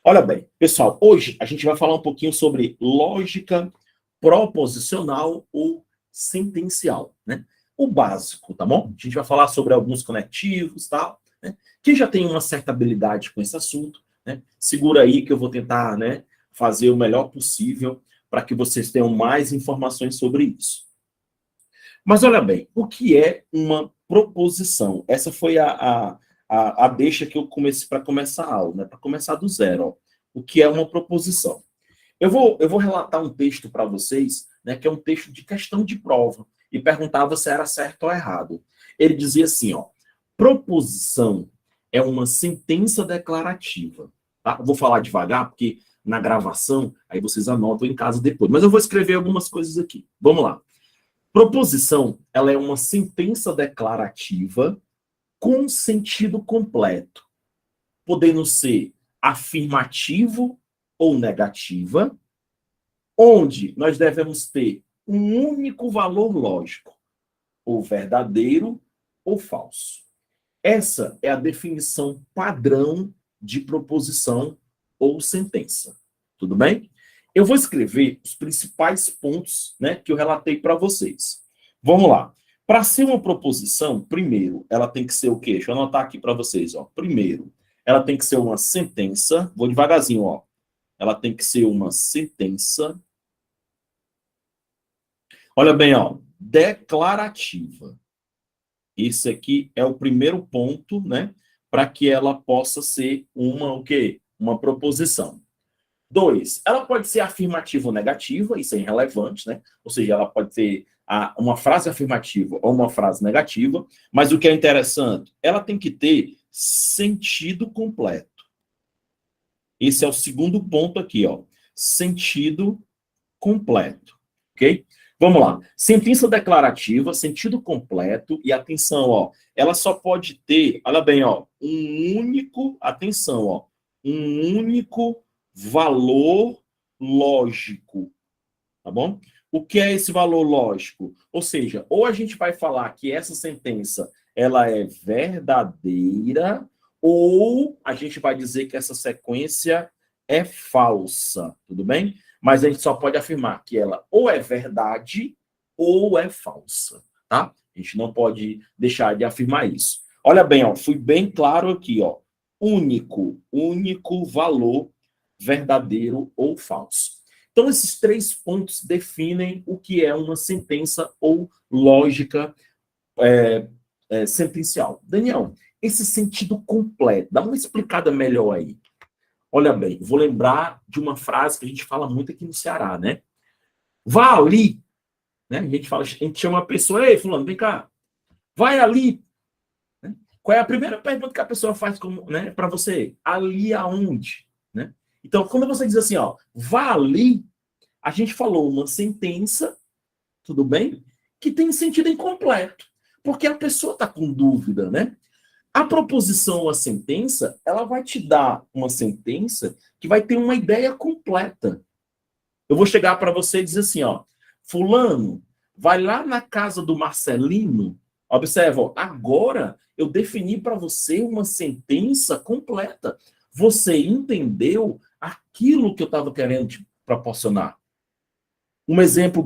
Olha bem, pessoal, hoje a gente vai falar um pouquinho sobre lógica proposicional ou sentencial, né? O básico, tá bom? A gente vai falar sobre alguns conectivos, tal, né? Quem já tem uma certa habilidade com esse assunto, né? Segura aí que eu vou tentar, né, fazer o melhor possível para que vocês tenham mais informações sobre isso. Mas olha bem, o que é uma proposição? Essa foi a deixa que eu comecei para começar a aula, né? Para começar do zero, ó. O que é uma proposição? Eu vou relatar um texto para vocês, né, que é um texto de questão de prova, e perguntava se era certo ou errado. Ele dizia assim, ó, proposição é uma sentença declarativa. Tá? Eu vou falar devagar, porque na gravação, aí vocês anotam em casa depois. Mas eu vou escrever algumas coisas aqui. Vamos lá. Proposição, ela é uma sentença declarativa com sentido completo, podendo ser afirmativo ou negativa, onde nós devemos ter um único valor lógico, ou verdadeiro ou falso. Essa é a definição padrão de proposição ou sentença. Tudo bem? Eu vou escrever os principais pontos, né, que eu relatei para vocês. Vamos lá. Para ser uma proposição, primeiro, ela tem que ser o quê? Deixa eu anotar aqui para vocês. Ó. Primeiro, ela tem que ser uma sentença. Vou devagarzinho. Ó. Ela tem que ser uma sentença. Olha bem, ó, declarativa. Esse aqui é o primeiro ponto, né, para que ela possa ser uma o quê? Uma proposição. 2, ela pode ser afirmativa ou negativa, isso é irrelevante, né? Ou seja, ela pode ter uma frase afirmativa ou uma frase negativa, mas o que é interessante, ela tem que ter sentido completo. Esse é o segundo ponto aqui, ó. Sentido completo, ok? Vamos lá. Sentença declarativa, sentido completo e atenção, ó. Ela só pode ter, olha bem, ó, um único, atenção, ó, um único valor lógico, tá bom? O que é esse valor lógico? Ou seja, ou a gente vai falar que essa sentença ela é verdadeira, ou a gente vai dizer que essa sequência é falsa, tudo bem? Mas a gente só pode afirmar que ela ou é verdade ou é falsa, tá? A gente não pode deixar de afirmar isso. Olha bem, ó, fui bem claro aqui, ó. Único valor verdadeiro ou falso. Então, esses 3 pontos definem o que é uma sentença ou lógica sentencial. Daniel, esse sentido completo, dá uma explicada melhor aí. Olha bem, vou lembrar de uma frase que a gente fala muito aqui no Ceará, né? Vá ali, né? A gente chama a pessoa, ei, fulano, vem cá, vai ali. Né? Qual é a primeira pergunta que a pessoa faz, né, para você? Ali aonde? Né? Então, quando você diz assim, ó, vá ali, a gente falou uma sentença, tudo bem? Que tem sentido incompleto, porque a pessoa está com dúvida, né? A proposição ou a sentença, ela vai te dar uma sentença que vai ter uma ideia completa. Eu vou chegar para você e dizer assim, ó, fulano, vai lá na casa do Marcelino, observa, ó, agora eu defini para você uma sentença completa. Você entendeu aquilo que eu estava querendo te proporcionar. Um exemplo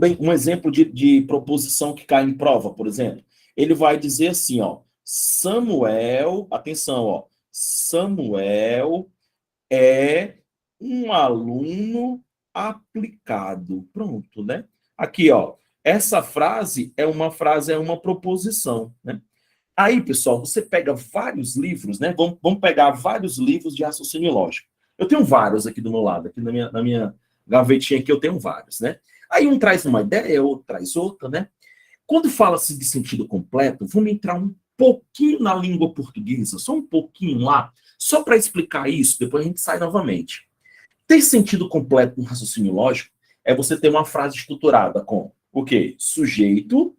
de proposição que cai em prova, por exemplo. Ele vai dizer assim, ó, Samuel, atenção, ó, Samuel é um aluno aplicado. Pronto, né? Aqui, ó, essa frase é uma proposição, né? Aí, pessoal, você pega vários livros, né? Vamos pegar vários livros de raciocínio lógico. Eu tenho vários aqui do meu lado, aqui na minha gavetinha aqui eu tenho vários, né? Aí um traz uma ideia, outro traz outra, né? Quando fala-se de sentido completo, vamos entrar um pouquinho na língua portuguesa, só um pouquinho lá, só para explicar isso, depois a gente sai novamente. Ter sentido completo no raciocínio lógico é você ter uma frase estruturada com o quê? Sujeito,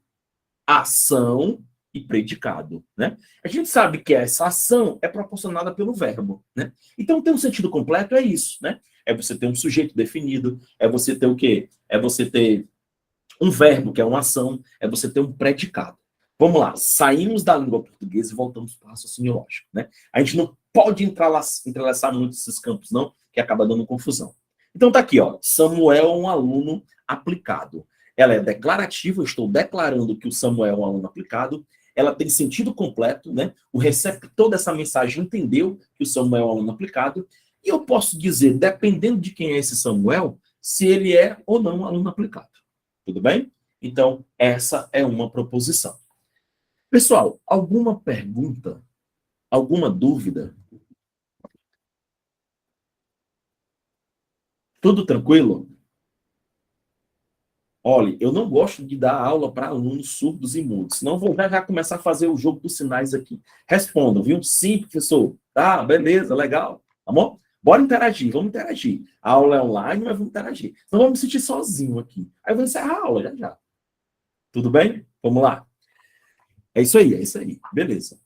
ação e predicado, né? A gente sabe que essa ação é proporcionada pelo verbo, né? Então, ter um sentido completo é isso, né? É você ter um sujeito definido, é você ter o quê? É você ter um verbo, que é uma ação, é você ter um predicado. Vamos lá, saímos da língua portuguesa e voltamos para o raciocínio lógico, né? A gente não pode entrelaçar muito esses campos, não, que acaba dando confusão. Então tá aqui, ó. Samuel é um aluno aplicado. Ela é declarativa, eu estou declarando que o Samuel é um aluno aplicado. Ela tem sentido completo, né? O receptor dessa mensagem entendeu que o Samuel é um aluno aplicado. E eu posso dizer, dependendo de quem é esse Samuel, se ele é ou não um aluno aplicado. Tudo bem? Então, essa é uma proposição. Pessoal, alguma pergunta? Alguma dúvida? Tudo tranquilo? Olha, eu não gosto de dar aula para alunos surdos e mudos, senão vou já começar a fazer o jogo dos sinais aqui. Respondam, viu? Sim, professor. Tá, beleza, legal. Tá bom? Bora interagir, vamos interagir. A aula é online, mas vamos interagir. Não vamos me sentir sozinho aqui. Aí eu vou encerrar a aula, já já. Tudo bem? Vamos lá. É isso aí, é isso aí. Beleza.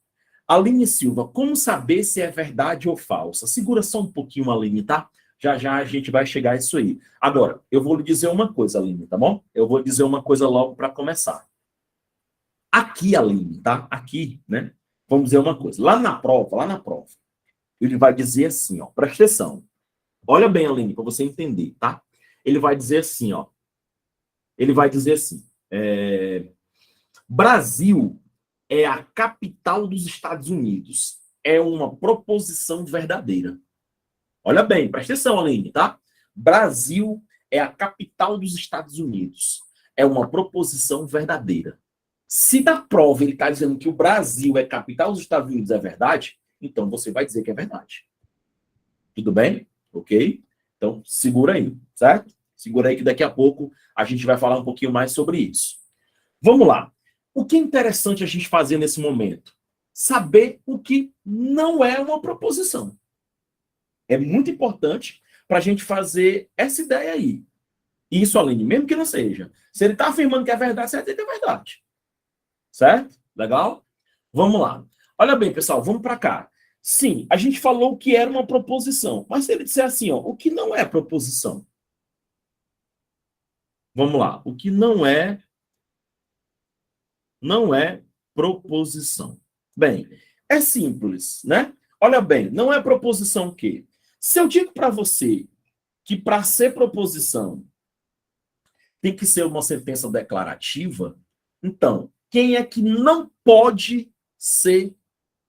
Aline Silva, como saber se é verdade ou falsa? Segura só um pouquinho, Aline, tá? Já já a gente vai chegar a isso aí. Agora, eu vou lhe dizer uma coisa, Aline, tá bom? Eu vou dizer uma coisa logo para começar. Aqui, Aline, tá? Aqui, né? Vamos dizer uma coisa. Lá na prova, ele vai dizer assim, ó, presta atenção. Olha bem, Aline, para você entender, tá? Ele vai dizer assim, ó. Ele vai dizer assim, Brasil é a capital dos Estados Unidos. É uma proposição verdadeira. Olha bem, presta atenção, Aline, tá? Brasil é a capital dos Estados Unidos. É uma proposição verdadeira. Se da prova ele está dizendo que o Brasil é capital dos Estados Unidos, é verdade, então você vai dizer que é verdade. Tudo bem? Ok? Então, segura aí, certo? Segura aí que daqui a pouco a gente vai falar um pouquinho mais sobre isso. Vamos lá. O que é interessante a gente fazer nesse momento? Saber o que não é uma proposição. É muito importante para a gente fazer essa ideia aí. Isso, Aline, mesmo que não seja. Se ele está afirmando que é verdade, você vai dizer que é verdade. Certo? Legal? Vamos lá. Olha bem, pessoal, vamos para cá. Sim, a gente falou que era uma proposição. Mas se ele disser assim, ó, o que não é proposição? Vamos lá. O que não é proposição. Bem, é simples, né? Olha bem, não é proposição o quê? Se eu digo para você que para ser proposição tem que ser uma sentença declarativa, então, quem é que não pode ser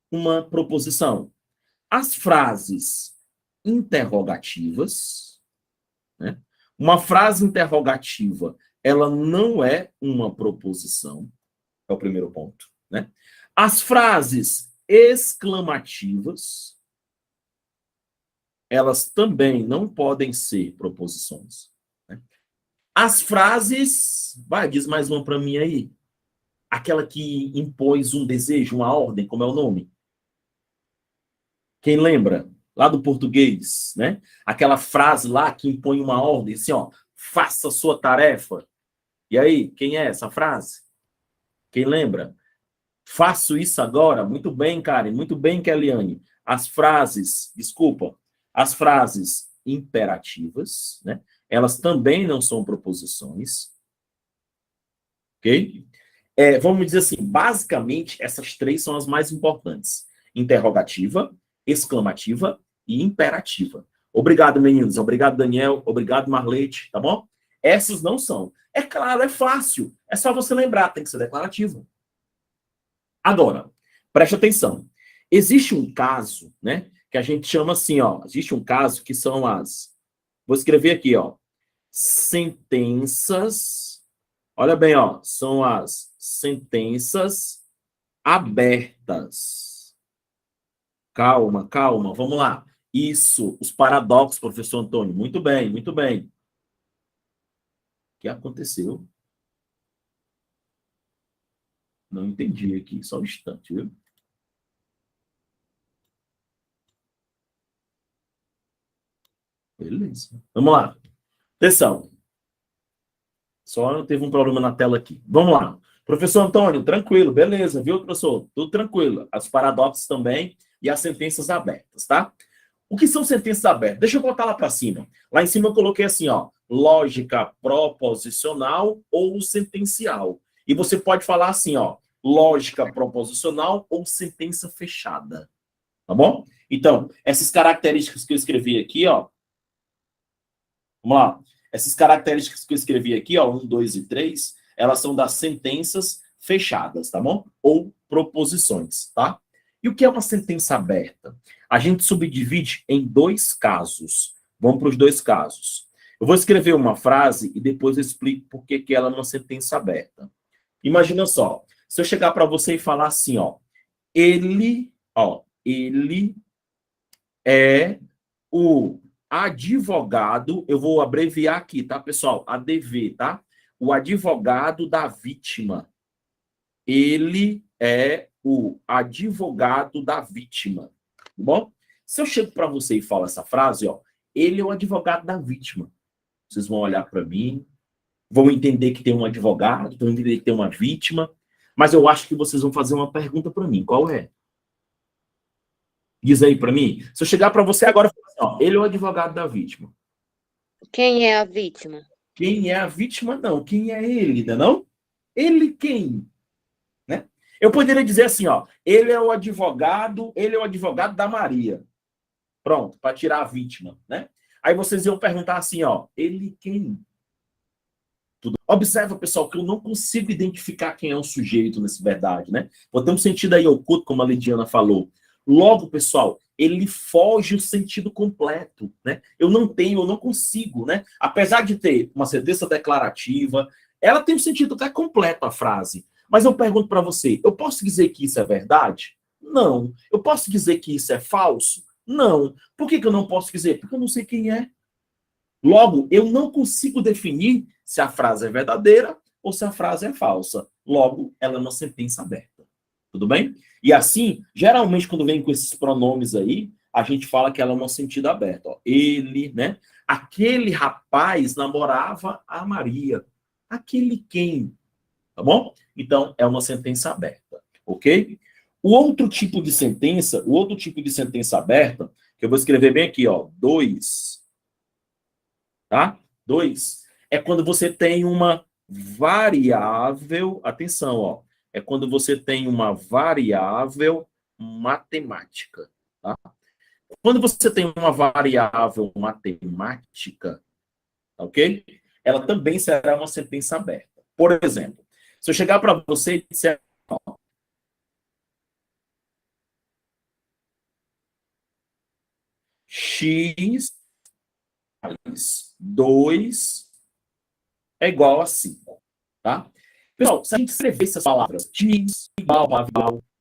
uma proposição? As frases interrogativas, né? Uma frase interrogativa, ela não é uma proposição, é o primeiro ponto, né? As frases exclamativas, elas também não podem ser proposições. Né? As frases, vai, diz mais uma para mim aí. Aquela que impôs um desejo, uma ordem, como é o nome? Quem lembra? Lá do português, né? Aquela frase lá que impõe uma ordem, assim, ó, faça a sua tarefa. E aí, quem é essa frase? Quem lembra? Faço isso agora. Muito bem, Karen. Muito bem, Kellyanne. As frases, desculpa, as frases imperativas, né? Elas também não são proposições. Ok? Vamos dizer assim, basicamente, essas três são as mais importantes. Interrogativa, exclamativa e imperativa. Obrigado, meninos. Obrigado, Daniel. Obrigado, Marlete. Tá bom? Essas não são. É claro, é fácil. É só você lembrar, tem que ser declarativa. Agora, preste atenção. Existe um caso, né, que a gente chama assim, ó. Existe um caso que são as... Vou escrever aqui, ó. Sentenças. Olha bem, ó. São as sentenças abertas. Calma, calma. Vamos lá. Isso, os paradoxos, professor Antônio. Muito bem, muito bem. O que aconteceu? Não entendi aqui, só um instante, viu? Beleza. Vamos lá. Atenção. Só teve um problema na tela aqui. Vamos lá. Professor Antônio, tranquilo, beleza, viu, professor? Tudo tranquilo. As paradoxos também e as sentenças abertas, tá? O que são sentenças abertas? Deixa eu botar lá para cima. Lá em cima eu coloquei assim, ó, lógica proposicional ou sentencial. E você pode falar assim, ó, lógica proposicional ou sentença fechada. Tá bom? Então, essas características que eu escrevi aqui, ó. Vamos lá. Essas características que eu escrevi aqui, ó, 1, 2 e 3, elas são das sentenças fechadas, tá bom? Ou proposições, tá? E o que é uma sentença aberta? A gente subdivide em 2 casos. Vamos para os 2 casos. Eu vou escrever uma frase e depois eu explico por que ela é uma sentença aberta. Imagina só, se eu chegar para você e falar assim, ó, ele é o advogado, eu vou abreviar aqui, tá, pessoal? ADV, tá? O advogado da vítima. Ele é o advogado da vítima, tá bom? Se eu chego para você e falo essa frase, ó, ele é o advogado da vítima. Vocês vão olhar para mim, vão entender que tem um advogado, vão entender que tem uma vítima, mas eu acho que vocês vão fazer uma pergunta para mim. Qual é? Diz aí para mim. Se eu chegar para você agora e falar assim, ó, ele é o advogado da vítima. Quem é a vítima? Quem é a vítima, não. Quem é ele, não? Ele quem? Né? Eu poderia dizer assim, ó, ele é o advogado da Maria. Pronto, para tirar a vítima, né? Aí vocês iam perguntar assim, ó, ele quem? Tudo. Observa, pessoal, que eu não consigo identificar quem é o sujeito nessa verdade, né? Vou ter um sentido aí oculto, como a Lidiana falou. Logo, pessoal, ele foge o sentido completo, né? Eu não consigo, né? Apesar de ter uma sentença declarativa, ela tem um sentido até completo, a frase. Mas eu pergunto para você, eu posso dizer que isso é verdade? Não. Eu posso dizer que isso é falso? Não. Por que eu não posso dizer? Porque eu não sei quem é. Logo, eu não consigo definir se a frase é verdadeira ou se a frase é falsa. Logo, ela é uma sentença aberta. Tudo bem? E assim, geralmente, quando vem com esses pronomes aí, a gente fala que ela é um sentido aberto. Ó. Ele, né? Aquele rapaz namorava a Maria. Aquele quem? Tá bom? Então, é uma sentença aberta. Ok? O outro tipo de sentença aberta, que eu vou escrever bem aqui, ó, 2. Tá? 2 é quando você tem uma variável, atenção, ó, é quando você tem uma variável matemática, tá? Quando você tem uma variável matemática, ok? Ela também será uma sentença aberta. Por exemplo, se eu chegar para você e disser, ó, x mais 2 é igual a 5, tá? Pessoal, se a gente escrever essas palavras, x igual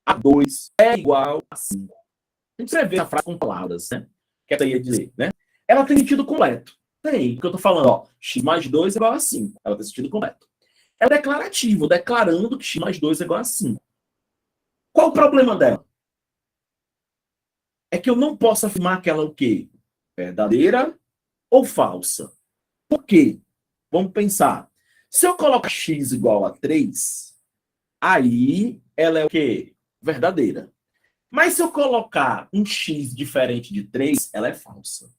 a 2 é igual a 5. A gente escrever essa frase com palavras, né? Que ela ia dizer, né? Ela tem sentido completo. Tem, porque eu tô falando, ó, x mais 2 é igual a 5. Ela tem sentido completo. É declarativo, declarando que x mais 2 é igual a 5. Qual o problema dela? É que eu não posso afirmar que ela é o quê? Verdadeira ou falsa. Por quê? Vamos pensar. Se eu colocar x igual a 3, aí ela é o quê? Verdadeira. Mas se eu colocar um x diferente de 3, ela é falsa.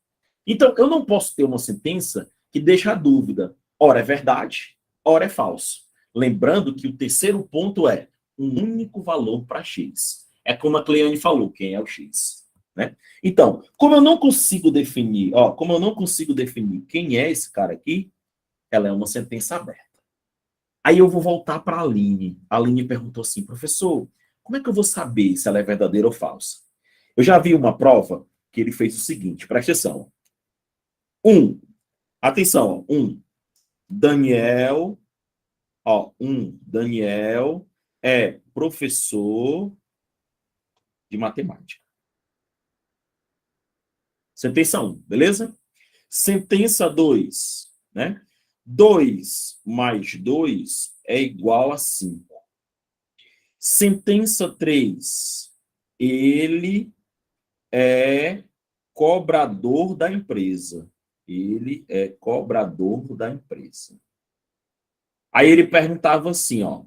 Então, eu não posso ter uma sentença que deixa a dúvida. Ora é verdade, ora é falso. Lembrando que o terceiro ponto é um único valor para x. É como a Cleane falou, quem é o x. Né? Então, como eu não consigo definir quem é esse cara aqui, ela é uma sentença aberta. Aí eu vou voltar para a Aline. A Aline perguntou assim, professor, como é que eu vou saber se ela é verdadeira ou falsa? Eu já vi uma prova que ele fez o seguinte, presta atenção. Atenção, Daniel é professor de matemática. Sentença 1, beleza? Sentença 2, né? 2 mais 2 é igual a 5. Sentença 3, ele é cobrador da empresa. Ele é cobrador da empresa. Aí ele perguntava assim, ó,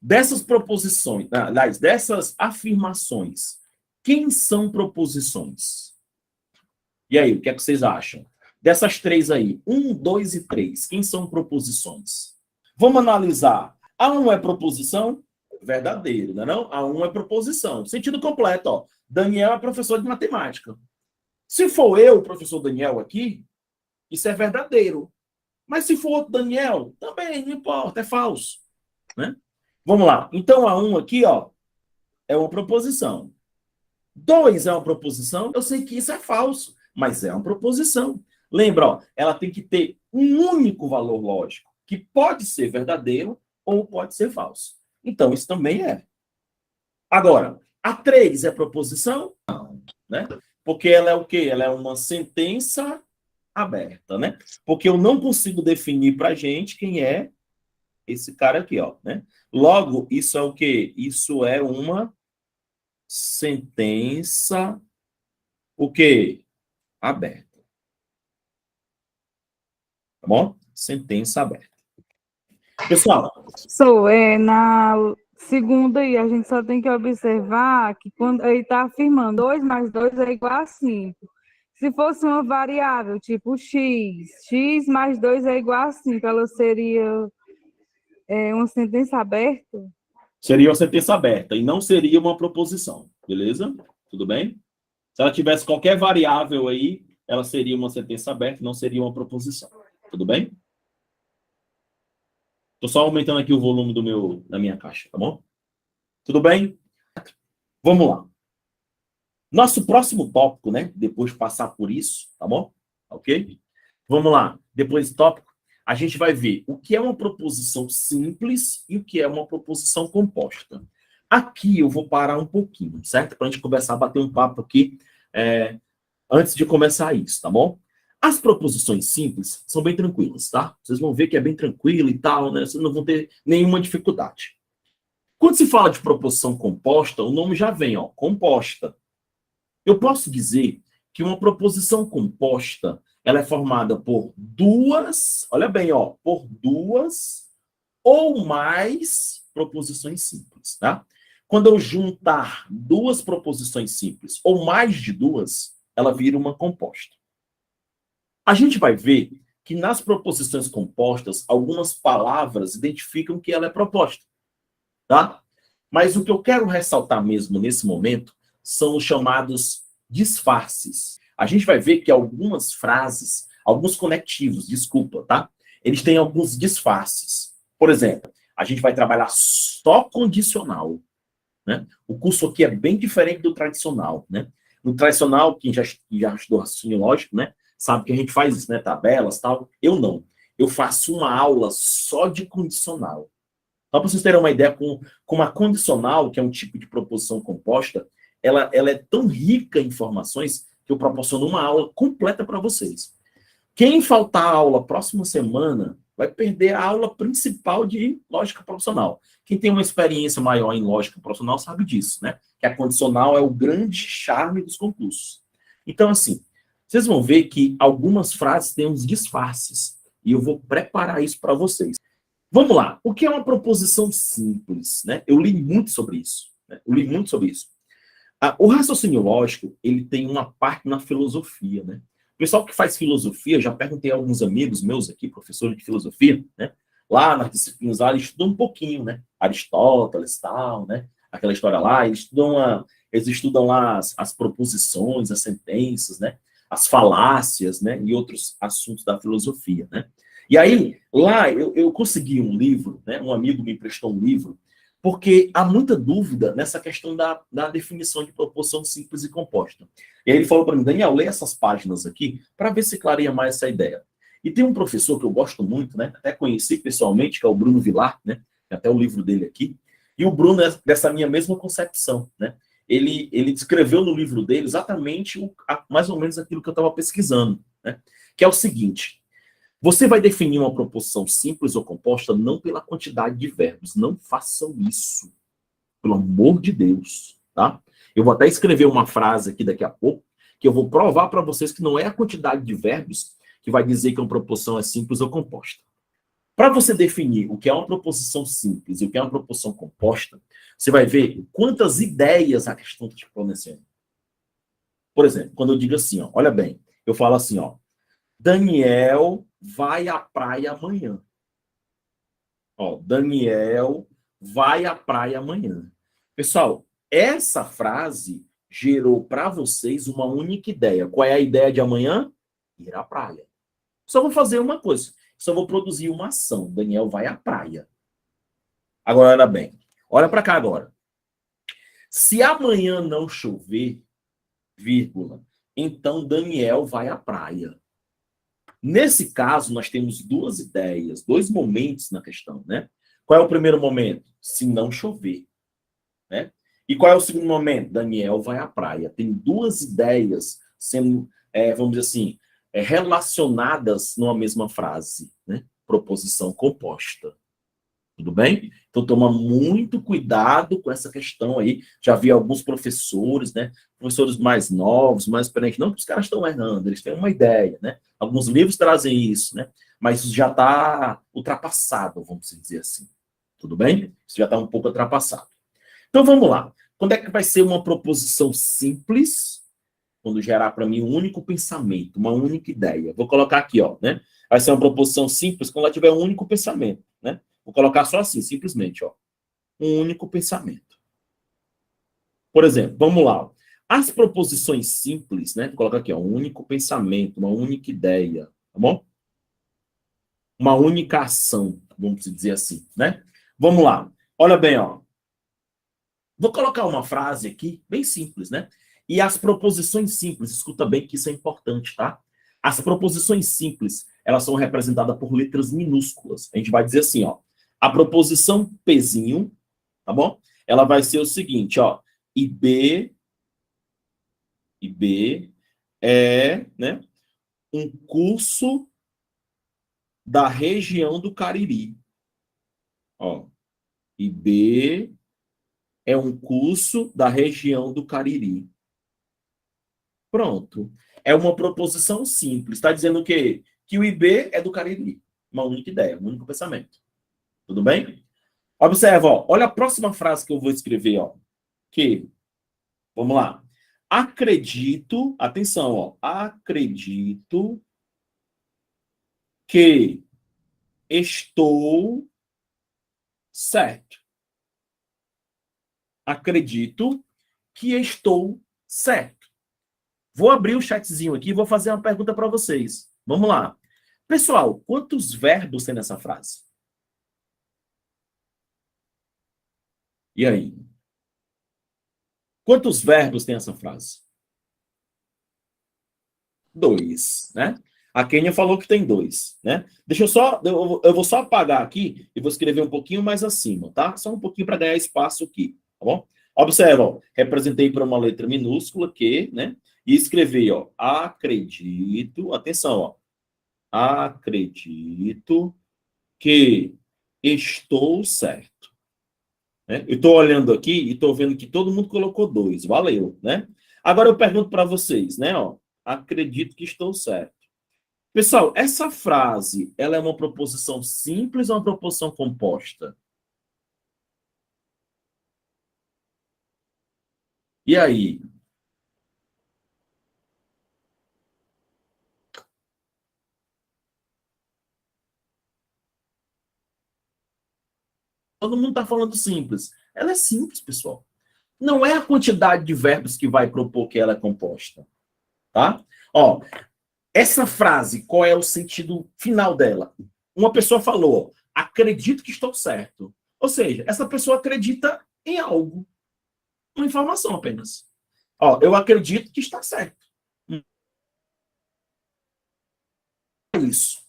dessas proposições, aliás, dessas afirmações, quem são proposições? E aí, o que é que vocês acham? Dessas 3 aí, 1, 2 e 3, quem são proposições? Vamos analisar. A 1 é proposição? Verdadeiro, não é não? A 1 é proposição. Sentido completo, ó. Daniel é professor de matemática. Se for eu, o professor Daniel aqui, isso é verdadeiro. Mas se for outro Daniel, também não importa, é falso. Né? Vamos lá. Então, a 1 aqui, ó, é uma proposição. 2 é uma proposição. Eu sei que isso é falso, mas é uma proposição. Lembra, ó, ela tem que ter um único valor lógico, que pode ser verdadeiro ou pode ser falso. Então, isso também é. Agora, a 3 é proposição? Não, né? Porque ela é o quê? Ela é uma sentença aberta, né? Porque eu não consigo definir para gente quem é esse cara aqui, ó, né? Logo, isso é o quê? Isso é uma sentença, o quê? Aberta. Tá bom? Sentença aberta. Pessoal, Na segunda aí, a gente só tem que observar que quando ele está afirmando 2 mais 2 é igual a 5. Se fosse uma variável, tipo x mais 2 é igual a 5, ela seria uma sentença aberta? seria uma sentença aberta e não seria uma proposição, beleza? Tudo bem? Se ela tivesse qualquer variável aí, ela seria uma sentença aberta e não seria uma proposição. Tudo bem? Estou só aumentando aqui o volume da minha caixa, tá bom? Tudo bem? Vamos lá. Nosso próximo tópico, né? Depois de passar por isso, tá bom? Ok? Vamos lá. Depois do tópico, a gente vai ver o que é uma proposição simples e o que é uma proposição composta. Aqui eu vou parar um pouquinho, certo? Para a gente começar a bater um papo aqui antes de começar isso, tá bom? As proposições simples são bem tranquilas, tá? Vocês vão ver que é bem tranquilo e tal, né? Vocês não vão ter nenhuma dificuldade. Quando se fala de proposição composta, o nome já vem, ó, composta. Eu posso dizer que uma proposição composta, ela é formada por duas, olha bem, ó, por duas ou mais proposições simples, tá? Quando eu juntar duas proposições simples ou mais de duas, ela vira uma composta. A gente vai ver que nas proposições compostas, algumas palavras identificam que ela é proposta, tá? Mas o que eu quero ressaltar mesmo nesse momento são os chamados disfarces. A gente vai ver que algumas frases, alguns conectivos, desculpa, tá? Eles têm alguns disfarces. Por exemplo, a gente vai trabalhar só condicional, né? O curso aqui é bem diferente do tradicional, né? No tradicional, quem já estudou raciocínio lógico, né? Sabe que a gente faz isso, né? Tabelas, tal. Eu não. Eu faço uma aula só de condicional. Só para vocês terem uma ideia, com uma condicional, que é um tipo de proposição composta, ela é tão rica em informações que eu proporciono uma aula completa para vocês. Quem faltar a aula próxima semana vai perder a aula principal de lógica profissional. Quem tem uma experiência maior em lógica profissional sabe disso, né? Que a condicional é o grande charme dos concursos. Então, assim, vocês vão ver que algumas frases têm uns disfarces. E eu vou preparar isso para vocês. Vamos lá. O que é uma proposição simples? Né? Eu li muito sobre isso. Né? O raciocínio lógico, ele tem uma parte na filosofia, né? O pessoal que faz filosofia, já perguntei a alguns amigos meus aqui, professores de filosofia, né? Lá nas disciplinas lá, eles estudam um pouquinho, né? Aristóteles, tal, né? Aquela história lá, eles estudam lá as proposições, as sentenças, né? As falácias, né? E outros assuntos da filosofia, né? E aí, lá, eu consegui um livro, né? Um amigo me emprestou um livro, porque há muita dúvida nessa questão da definição de proposição simples e composta. E aí ele falou para mim, Daniel, lê essas páginas aqui para ver se clareia mais essa ideia. E tem um professor que eu gosto muito, né? Até conheci pessoalmente, que é o Bruno Vilar, né? Tem até o livro dele aqui. E o Bruno é dessa minha mesma concepção, né? Ele descreveu no livro dele exatamente mais ou menos aquilo que eu estava pesquisando, né? Que é o seguinte: você vai definir uma proposição simples ou composta não pela quantidade de verbos. Não façam isso. Pelo amor de Deus, tá? Eu vou até escrever uma frase aqui daqui a pouco, que eu vou provar para vocês que não é a quantidade de verbos que vai dizer que uma proposição é simples ou composta. Para você definir o que é uma proposição simples e o que é uma proposição composta, você vai ver quantas ideias a questão está te fornecendo. Por exemplo, quando eu digo assim, ó, olha bem, eu falo assim, ó, Daniel vai à praia amanhã. Ó, Daniel vai à praia amanhã. Pessoal, essa frase gerou para vocês uma única ideia. Qual é a ideia de amanhã? Ir à praia. Só vou fazer uma coisa. Só vou produzir uma ação. Daniel vai à praia. Agora, olha bem. Olha para cá agora. Se amanhã não chover, vírgula, então Daniel vai à praia. Nesse caso, nós temos duas ideias, dois momentos na questão, né? Qual é o primeiro momento? Se não chover, né? E qual é o segundo momento? Daniel vai à praia. Tem duas ideias sendo, vamos dizer assim, relacionadas numa mesma frase, né? Proposição composta. Tudo bem? Então, toma muito cuidado com essa questão aí. Já vi alguns professores, né? Professores mais novos, mais experientes. Não que os caras estão errando, eles têm uma ideia, né? Alguns livros trazem isso, né? Mas isso já está ultrapassado, vamos dizer assim. Tudo bem? Isso já está um pouco ultrapassado. Então, vamos lá. Quando é que vai ser uma proposição simples? Quando gerar para mim um único pensamento, uma única ideia. Vou colocar aqui, ó, né? Vai ser uma proposição simples quando ela tiver um único pensamento, né? Vou colocar só assim, simplesmente, ó. Um único pensamento. Por exemplo, vamos lá. As proposições simples, né? Vou colocar aqui, ó, um único pensamento, uma única ideia, tá bom? Uma única ação, vamos dizer assim, né? Vamos lá. Olha bem, ó. Vou colocar uma frase aqui, bem simples, né? E as proposições simples, escuta bem que isso é importante, tá? As proposições simples, elas são representadas por letras minúsculas. A gente vai dizer assim, ó. A proposição Pzinho, tá bom? Ela vai ser o seguinte, ó. IB é, né, um curso da região do Cariri. Ó. IB é um curso da região do Cariri. Pronto. É uma proposição simples. Está dizendo o quê? Que o IB é do Cariri. Uma única ideia, um único pensamento. Tudo bem? Observa, ó. Olha a próxima frase que eu vou escrever, ó. Que, vamos lá. Acredito, atenção, ó. Acredito que estou certo. Acredito que estou certo. Vou abrir o chatzinho aqui e vou fazer uma pergunta para vocês. Vamos lá. Pessoal, quantos verbos tem nessa frase? E aí? Quantos verbos tem essa frase? 2, né? A Kênia falou que tem 2, né? Deixa eu só, eu vou só apagar aqui e vou escrever um pouquinho mais acima, tá? Só um pouquinho para ganhar espaço aqui, tá bom? Observa, ó, representei por uma letra minúscula que, né? E escrevi, ó, acredito, atenção, ó. Acredito que estou certo. Né? Eu estou olhando aqui e estou vendo que todo mundo colocou 2. Valeu, né? Agora eu pergunto para vocês, né? Ó, acredito que estou certo. Pessoal, essa frase, ela é uma proposição simples ou uma proposição composta? E aí? Todo mundo está falando simples. Ela é simples, pessoal. Não é a quantidade de verbos que vai propor que ela é composta, tá? Ó, essa frase, qual é o sentido final dela? Uma pessoa falou, acredito que estou certo. Ou seja, essa pessoa acredita em algo. Uma informação apenas. Ó, eu acredito que está certo. É isso.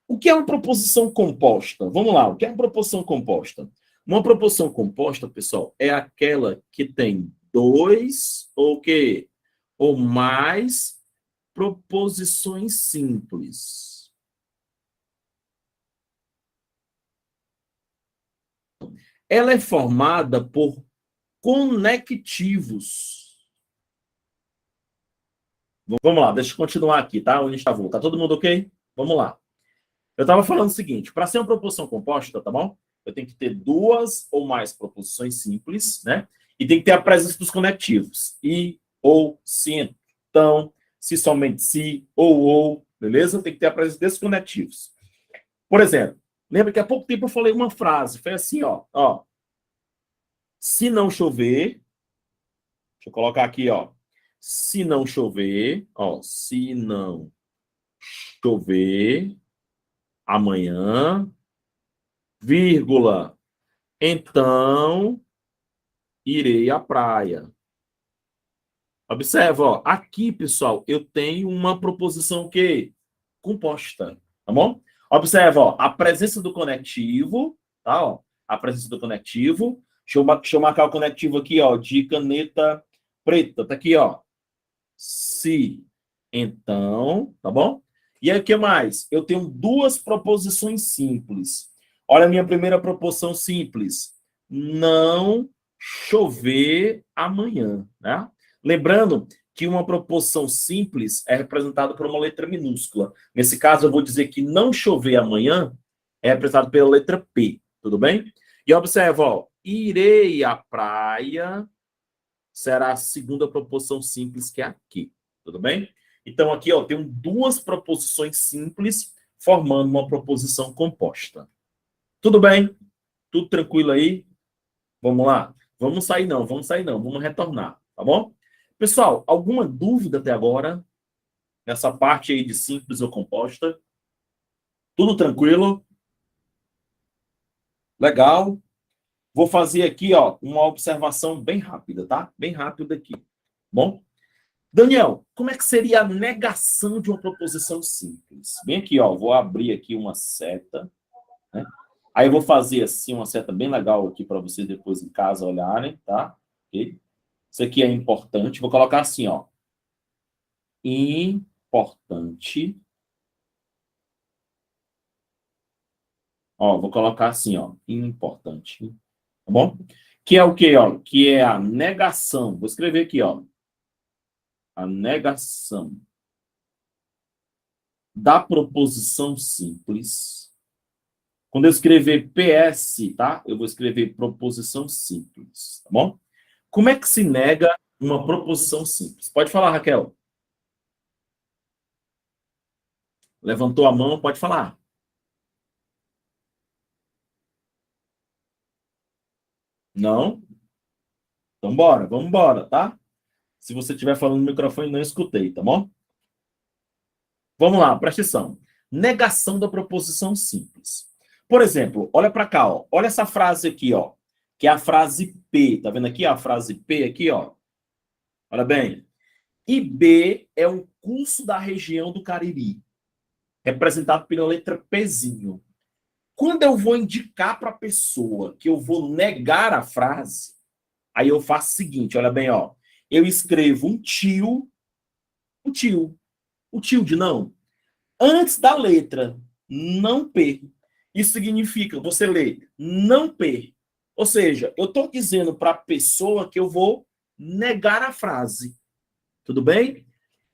O que é uma proposição composta? Vamos lá, o que é uma proposição composta? Uma proposição composta, pessoal, é aquela que tem dois ou que ou mais proposições simples. Ela é formada por conectivos. Vamos lá, deixa eu continuar aqui, tá? Onde estava? Tá todo mundo ok? Vamos lá. Eu estava falando o seguinte, para ser uma proposição composta, tá bom? Eu tenho que ter duas ou mais proposições simples, né? E tem que ter a presença dos conectivos. E, ou, se, então, se somente se, ou, beleza? Tem que ter a presença desses conectivos. Por exemplo, lembra que há pouco tempo eu falei uma frase, foi assim, ó. Se não chover, Deixa eu colocar aqui, ó. Se não chover, ó, se não chover amanhã, vírgula, então irei à praia. Observa, ó, aqui, pessoal, eu tenho uma proposição que composta, tá bom? Observa, ó, a presença do conectivo, tá, ó, a presença do conectivo. Deixa eu marcar o conectivo aqui, ó, de caneta preta, tá aqui, ó. Se, então, tá bom? E aí, o que mais? Eu tenho duas proposições simples. Olha a minha primeira proposição simples. Não chover amanhã, né? Lembrando que uma proposição simples é representada por uma letra minúscula. Nesse caso, eu vou dizer que não chover amanhã é representado pela letra P, tudo bem? E observa, ó, irei à praia será a segunda proposição simples, que é aqui, tudo bem? Então, aqui, ó, tem duas proposições simples formando uma proposição composta. Tudo bem? Tudo tranquilo aí? Vamos lá? Vamos sair não, vamos retornar, tá bom? Pessoal, alguma dúvida até agora nessa parte aí de simples ou composta? Tudo tranquilo? Legal. Vou fazer aqui, ó, uma observação bem rápida, tá? Bem rápida aqui. Bom? Daniel, como é que seria a negação de uma proposição simples? Bem aqui, ó, vou abrir aqui uma seta, né? Aí eu vou fazer assim uma seta bem legal aqui para vocês depois em casa olharem, tá? Ok? Isso aqui é importante. Vou colocar assim, ó. Importante. Ó, vou colocar assim, ó. Importante. Tá bom? Que é o quê, ó? Que é a negação. Vou escrever aqui, ó. A negação da proposição simples. Quando eu escrever PS, tá? Eu vou escrever proposição simples, tá bom? Como é que se nega uma proposição simples? Pode falar, Raquel. Levantou a mão, pode falar. Não? Então bora, vamos embora, tá? Se você estiver falando no microfone, não escutei, tá bom? Vamos lá, presta atenção. Negação da proposição simples. Por exemplo, olha para cá, ó. Olha essa frase aqui, ó, que é a frase P. Tá vendo aqui, ó, a frase P aqui, ó? Olha bem. IB é um curso da região do Cariri, representado pela letra Pzinho. Quando eu vou indicar para a pessoa que eu vou negar a frase, aí eu faço o seguinte, olha bem, ó. Eu escrevo um tio de não, antes da letra, não P. Isso significa, você lê, não P. Ou seja, eu estou dizendo para a pessoa que eu vou negar a frase. Tudo bem?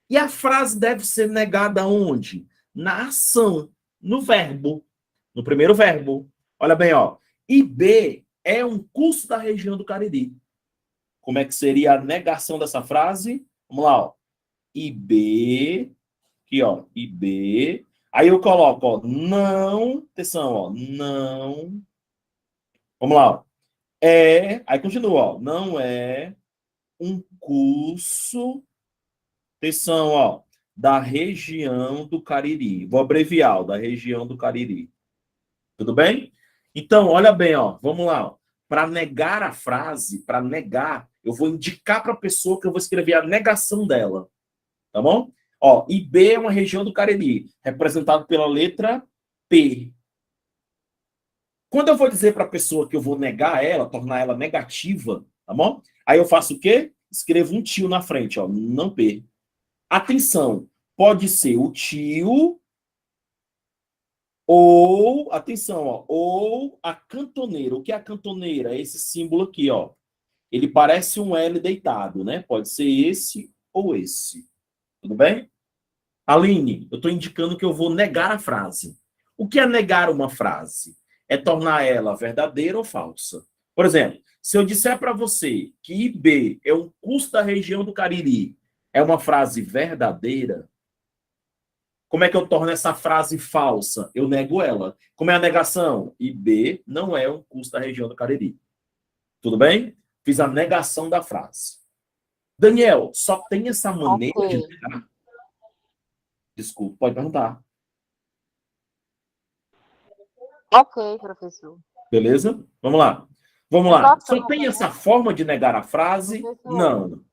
E a frase deve ser negada onde? Na ação, no verbo, no primeiro verbo. Olha bem, ó. IB é um curso da região do Cariri. Como é que seria a negação dessa frase? Vamos lá, ó. IB, aqui, ó, IB. Aí eu coloco, ó, não, atenção, ó, não. Vamos lá, ó. Aí continua, ó, não é um curso, atenção, ó, da região do Cariri. Vou abreviar, ó, da região do Cariri. Tudo bem? Então, olha bem, ó, vamos lá, ó. Para negar a frase, para negar, eu vou indicar para a pessoa que eu vou escrever a negação dela. Tá bom? Ó, IB é uma região do Cariri, representado pela letra P. Quando eu vou dizer para a pessoa que eu vou negar ela, tornar ela negativa, tá bom? Aí eu faço o quê? Escrevo um tio na frente, ó, não P. Atenção, pode ser o tio ou, atenção, ó, ou a cantoneira. O que é a cantoneira? É esse símbolo aqui, ó. Ele parece um L deitado, né? Pode ser esse ou esse. Tudo bem? Aline, eu estou indicando que eu vou negar a frase. O que é negar uma frase? É tornar ela verdadeira ou falsa. Por exemplo, se eu disser para você que IB é um curso da região do Cariri, é uma frase verdadeira, como é que eu torno essa frase falsa? Eu nego ela. Como é a negação? IB não é um curso da região do Cariri. Tudo bem? Fiz a negação da frase. Daniel, só tem essa maneira de Ok. negar? Desculpa, pode perguntar. Ok, professor. Beleza? Vamos lá. Vamos Só lá. Só troca, tem né? essa forma de negar a frase? Professor. Não.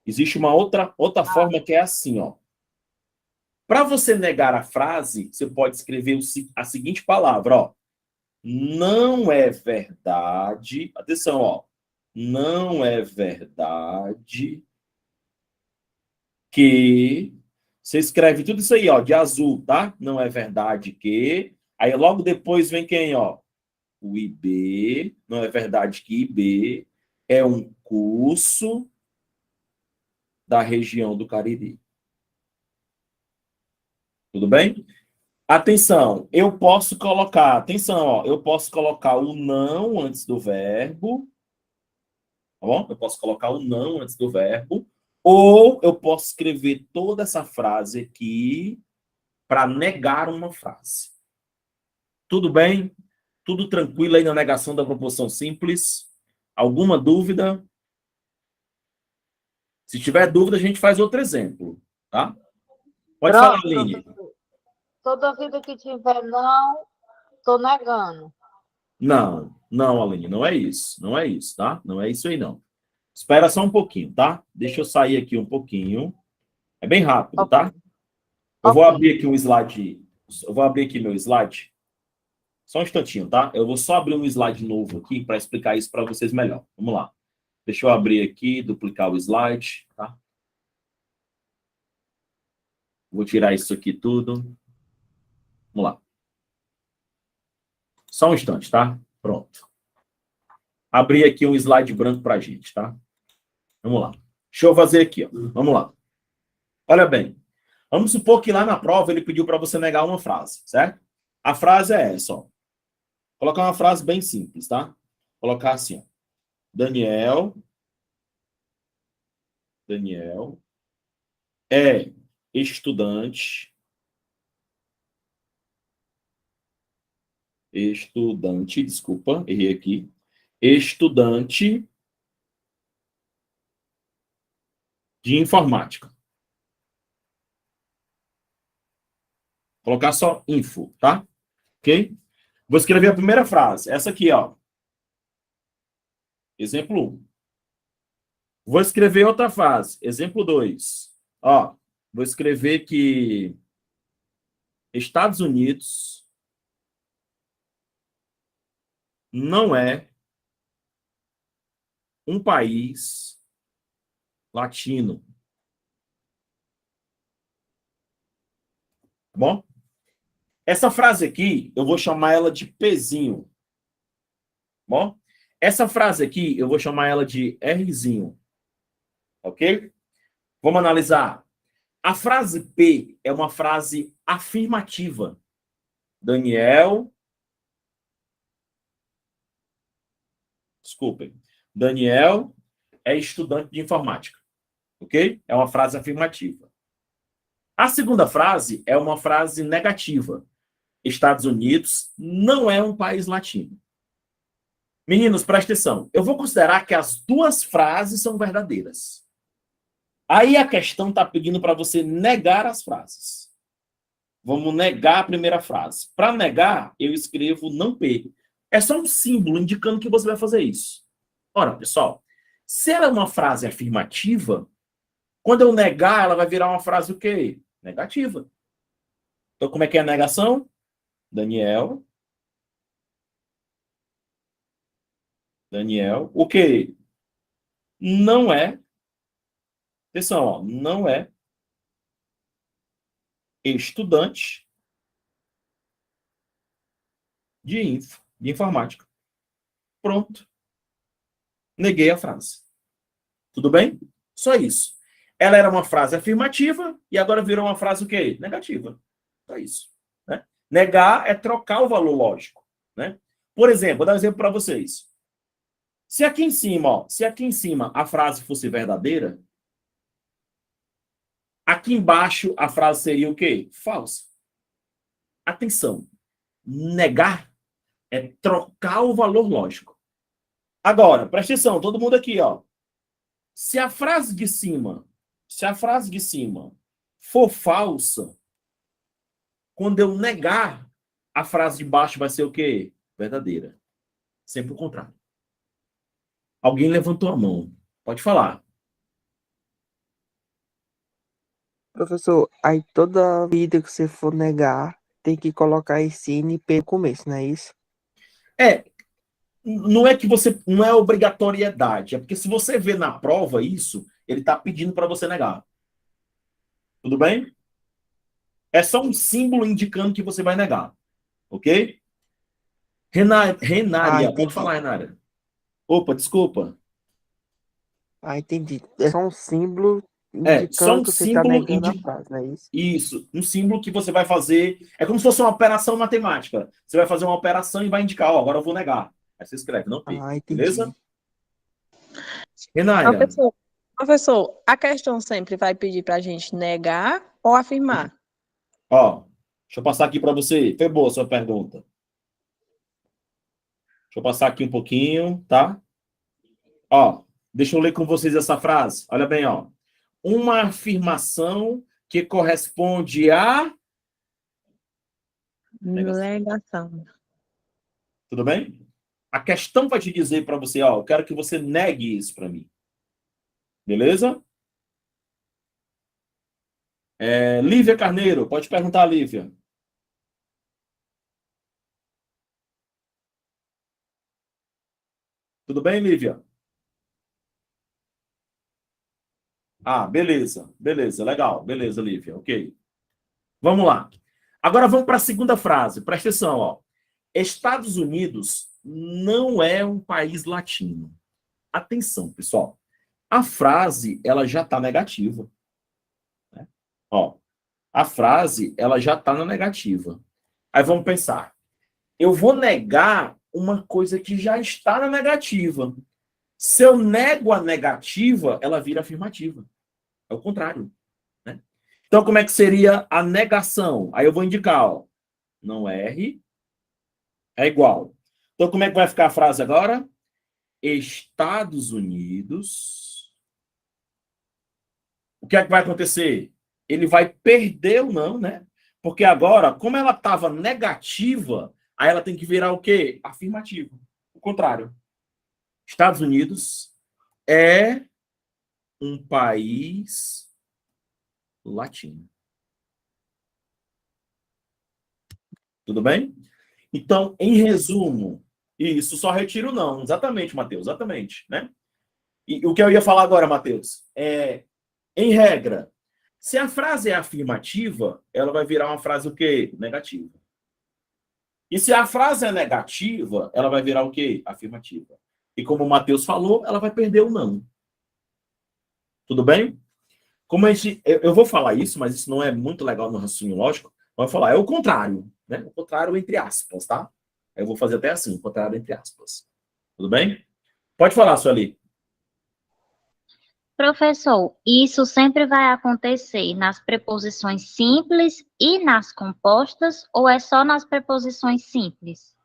Existe uma outra Ah, forma que é assim, ó. Para você negar a frase, você pode escrever a seguinte palavra, ó. Não é verdade. Atenção, ó. Não é verdade que. Você escreve tudo isso aí, ó, de azul, tá? Não é verdade que. Aí logo depois vem quem, ó? O IB. Não é verdade que IB é um curso da região do Cariri. Tudo bem? Atenção, eu posso colocar, atenção, ó, eu posso colocar o não antes do verbo, tá bom? Eu posso colocar o não antes do verbo, ou eu posso escrever toda essa frase aqui para negar uma frase. Tudo bem? Tudo tranquilo aí na negação da proposição simples? Alguma dúvida? Se tiver dúvida, a gente faz outro exemplo, tá? Pode falar, pronto, Aline. professor. Toda vida que tiver não, tô negando. Não, não, Aline, não é isso. Não é isso, tá? Não é isso aí, não. Espera só um pouquinho, tá? Deixa eu sair aqui um pouquinho. É bem rápido, Ok, tá? Eu vou ok. abrir aqui um slide. Eu vou abrir aqui meu slide. Só um instantinho, tá? Eu vou só abrir um slide novo aqui para explicar isso para vocês melhor. Vamos lá. Deixa eu abrir aqui, duplicar o slide, tá? Vou tirar isso aqui tudo. Vamos lá. Só um instante, tá? Pronto. Abri aqui um slide branco para a gente, tá? Vamos lá. Deixa eu fazer aqui, ó. Vamos lá. Olha bem. Vamos supor que lá na prova ele pediu para você negar uma frase, certo? A frase é essa, ó. Colocar uma frase bem simples, tá? Colocar assim, ó. Daniel é estudante, desculpa, errei aqui. Estudante de informática. Colocar só info, tá? Ok? Vou escrever a primeira frase. Essa aqui, ó. Exemplo 1. Vou escrever outra frase. Exemplo 2. Ó, vou escrever que Estados Unidos não é um país latino. Tá bom? Essa frase aqui, eu vou chamar ela de Pzinho. Tá bom? Essa frase aqui, eu vou chamar ela de Rzinho. Ok? Vamos analisar. A frase P é uma frase afirmativa. Daniel. Desculpem. Daniel é estudante de informática. Ok? É uma frase afirmativa. A segunda frase é uma frase negativa. Estados Unidos não é um país latino. Meninos, presta atenção. Eu vou considerar que as duas frases são verdadeiras. Aí a questão está pedindo para você negar as frases. Vamos negar a primeira frase. Para negar, eu escrevo não P. É só um símbolo indicando que você vai fazer isso. Ora, pessoal, se ela é uma frase afirmativa, quando eu negar, ela vai virar uma frase o quê? Negativa. Então, como é que é a negação? Daniel, o quê? Não é, atenção, ó, não é estudante de informática. Pronto. Neguei a frase. Tudo bem? Só isso. Ela era uma frase afirmativa e agora virou uma frase o quê? Negativa. Só isso. Né? Negar é trocar o valor lógico. Né? Por exemplo, vou dar um exemplo para vocês. Se aqui em cima, ó, se aqui em cima a frase fosse verdadeira, aqui embaixo a frase seria o quê? Falsa. Atenção. Negar é trocar o valor lógico. Agora, presta atenção, todo mundo aqui, ó. Se a frase de cima for falsa, quando eu negar, a frase de baixo vai ser o quê? Verdadeira. Sempre o contrário. Alguém levantou a mão. Pode falar. Professor, aí toda vida que você for negar, tem que colocar esse NP no começo, não é isso? Não é que você. Não é obrigatoriedade. É porque se você vê na prova isso, ele está pedindo para você negar. Tudo bem? É só um símbolo indicando que você vai negar. Ok? Renária, pode Entendi. falar, Renária. Opa, desculpa. Entendi. É só um símbolo Só indicando um que você está símbolo negando a frase, não é isso? Isso, um símbolo que você vai fazer. É como se fosse uma operação matemática. Você vai fazer uma operação e vai indicar, ó, agora eu vou negar. Aí você escreve, não P. Beleza? Entendi. Renária, Professor, a questão sempre vai pedir para a gente negar ou afirmar? ó, deixa eu passar aqui para você. Foi boa a sua pergunta. Deixa eu passar aqui um pouquinho, tá? Ó, deixa eu ler com vocês essa frase. Olha bem, ó. Uma afirmação que corresponde a... Negação. Tudo bem? A questão vai te dizer para você, ó, eu quero que você negue isso para mim. Beleza? Lívia Carneiro, pode perguntar, Lívia. Tudo bem, Lívia? Beleza. Beleza, legal. Beleza, Lívia. Ok. Vamos lá. Agora vamos para a segunda frase. Presta atenção, ó. Estados Unidos não é um país latino. Atenção, pessoal. A frase, ela já está negativa. Né? Ó, a frase, ela já está na negativa. Aí vamos pensar. Eu vou negar uma coisa que já está na negativa. Se eu nego a negativa, ela vira afirmativa. É o contrário. Né? Então, como é que seria a negação? Aí eu vou indicar, ó. Não R é igual. Então, como é que vai ficar a frase agora? Estados Unidos. O que é que vai acontecer? Ele vai perder o não, né? Porque agora, como ela estava negativa, aí ela tem que virar o quê? Afirmativo. O contrário. Estados Unidos é um país latino. Tudo bem? Então, em resumo, isso só retira o não. Exatamente, Matheus, exatamente. Né? E o que eu ia falar agora, Matheus, em regra, se a frase é afirmativa, ela vai virar uma frase o quê? Negativa. E se a frase é negativa, ela vai virar o quê? Afirmativa. E como o Matheus falou, ela vai perder o não. Tudo bem? Como eu vou falar isso, mas isso não é muito legal no raciocínio lógico. Vou falar, é o contrário. Né? O contrário entre aspas, tá? Eu vou fazer até assim, o contrário entre aspas. Tudo bem? Pode falar, Sueli. Professor, isso sempre vai acontecer nas preposições simples e nas compostas, ou é só nas preposições simples?